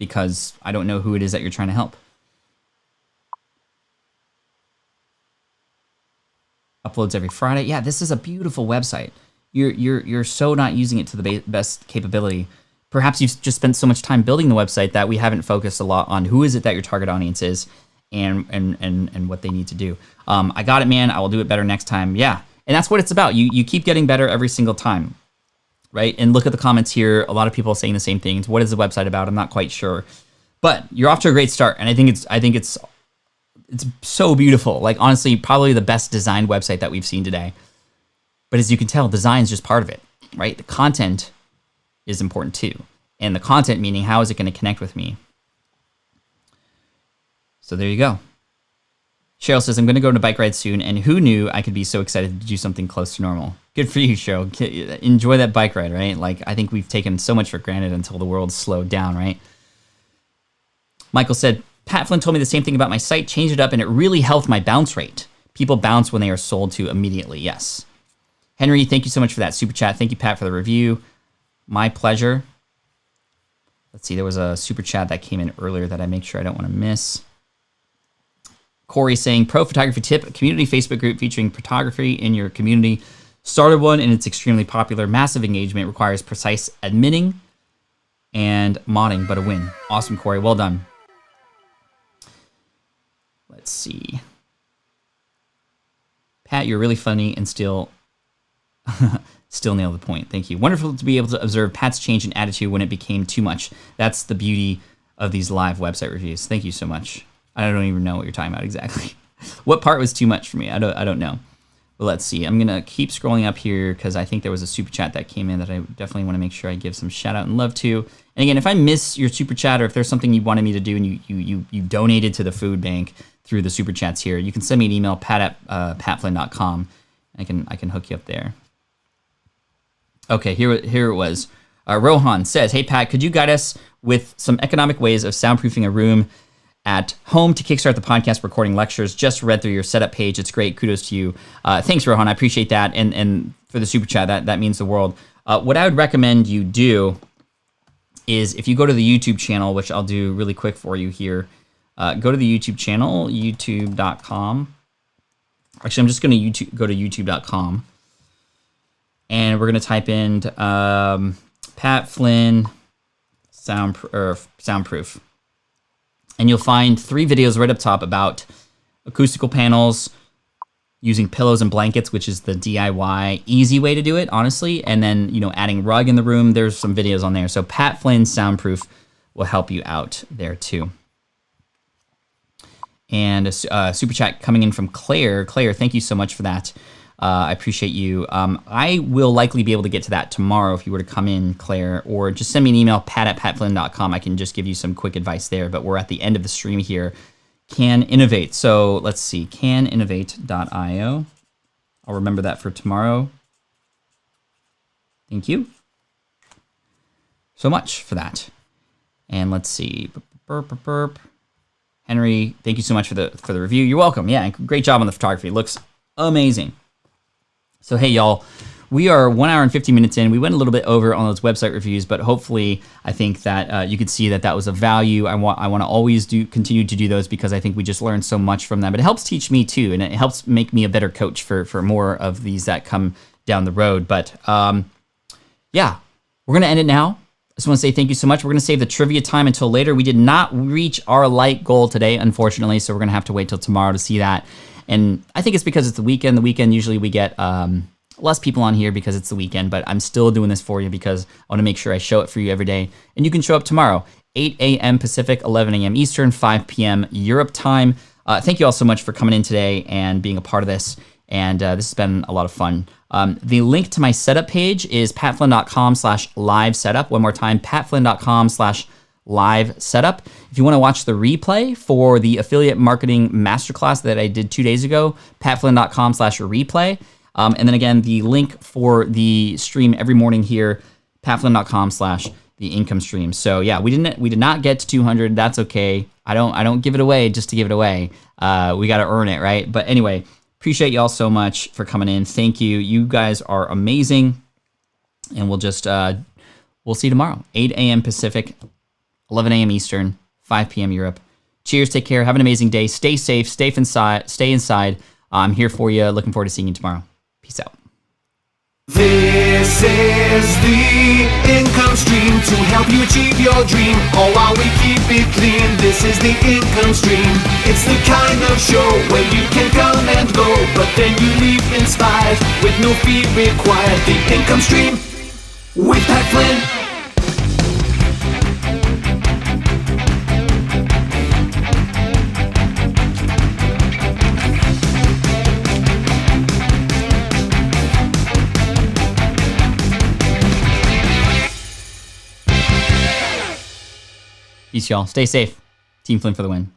because I don't know who it is that you're trying to help. Uploads every Friday. Yeah, this is a beautiful website. You're so not using it to the best capability. Perhaps you've just spent so much time building the website that we haven't focused a lot on who is it that your target audience is and what they need to do. I got it, man. I will do it better next time. Yeah, and that's what it's about. You keep getting better every single time, right? And look at the comments here. A lot of people are saying the same things. What is the website about? I'm not quite sure, but you're off to a great start, and I think it's so beautiful. Like, honestly, probably the best designed website that we've seen today. But as you can tell, design is just part of it, right? The content is important too. And the content meaning, how is it going to connect with me? So there you go. Cheryl says, I'm going to go on a bike ride soon, and who knew I could be so excited to do something close to normal. Good for you, Cheryl. Enjoy that bike ride, right? Like, I think we've taken so much for granted until the world slowed down, right? Michael said, Pat Flynn told me the same thing about my site, changed it up, and it really helped my bounce rate. People bounce when they are sold to immediately, yes. Henry, thank you so much for that super chat. Thank you, Pat, for the review. My pleasure. Let's see, there was a super chat that came in earlier that I make sure I don't want to miss. Corey saying, pro photography tip, community Facebook group featuring photography in your community. Started one and it's extremely popular. Massive engagement, requires precise adminning and modding, but a win. Awesome, Corey. Well done. Let's see. Pat, you're really funny and still nail the point. Thank you. Wonderful to be able to observe Pat's change in attitude when it became too much. That's the beauty of these live website reviews. Thank you so much. I don't even know what you're talking about exactly. What part was too much for me? I don't know. But let's see. I'm gonna keep scrolling up here because I think there was a super chat that came in that I definitely want to make sure I give some shout out and love to. And again, if I miss your super chat or if there's something you wanted me to do and you donated to the food bank through the super chats here, you can send me an email, pat@patflynn.com. I can hook you up there. Okay, here it was. Rohan says, hey, Pat, could you guide us with some economic ways of soundproofing a room at home to kickstart the podcast recording lectures? Just read through your setup page. It's great. Kudos to you. Thanks, Rohan. I appreciate that. And for the super chat, that means the world. What I would recommend you do is if you go to the YouTube channel, which I'll do really quick for you here, go to the YouTube channel, youtube.com. Actually, I'm just going to go to youtube.com. And we're going to type in Pat Flynn soundproof. And you'll find 3 videos right up top about acoustical panels, using pillows and blankets, which is the DIY easy way to do it, honestly. And then, adding rug in the room. There's some videos on there. So Pat Flynn soundproof will help you out there too. And a super chat coming in from Claire. Claire, thank you so much for that. I appreciate you. I will likely be able to get to that tomorrow if you were to come in, Claire, or just send me an email, pat@patflynn.com. I can just give you some quick advice there, but we're at the end of the stream here. Can Innovate. So let's see, caninnovate.io. I'll remember that for tomorrow. Thank you so much for that. And let's see, Henry, thank you so much for the review. You're welcome. Yeah, great job on the photography. It looks amazing. So hey y'all, we are 1 hour and 50 minutes in. We went a little bit over on those website reviews, but hopefully I think that you could see that was a value. I want to always continue to do those because I think we just learned so much from them. But it helps teach me too, and it helps make me a better coach for more of these that come down the road. But yeah, we're gonna end it now. I just want to say thank you so much. We're gonna save the trivia time until later. We did not reach our light goal today, unfortunately, so we're gonna have to wait till tomorrow to see that. And I think it's because it's the weekend. The weekend, usually we get less people on here because it's the weekend, but I'm still doing this for you because I want to make sure I show it for you every day. And you can show up tomorrow, 8 a.m. Pacific, 11 a.m. Eastern, 5 p.m. Europe time. Thank you all so much for coming in today and being a part of this. And this has been a lot of fun. The link to my setup page is patflynn.com/live setup. One more time, patflynn.com/live setup. If you want to watch the replay for the affiliate marketing masterclass that I did 2 days ago, patflynn.com/replay. And then again, the link for the stream every morning here, patflynn.com/the income stream. So yeah, we did not get to 200. That's okay. I don't give it away just to give it away. We got to earn it, right? But anyway, appreciate y'all so much for coming in. Thank you. You guys are amazing. And we'll see you tomorrow, 8 a.m. Pacific, 11 a.m. Eastern, 5 p.m. Europe. Cheers, take care, have an amazing day, stay safe, stay inside. I'm here for you, looking forward to seeing you tomorrow. Peace out. This is the income stream to help you achieve your dream, all while we keep it clean. This is the income stream. It's the kind of show where you can come and go, but then you leave inspired with no fee required. The income stream with Pat Flynn. Peace, y'all. Stay safe. Team Flynn for the win.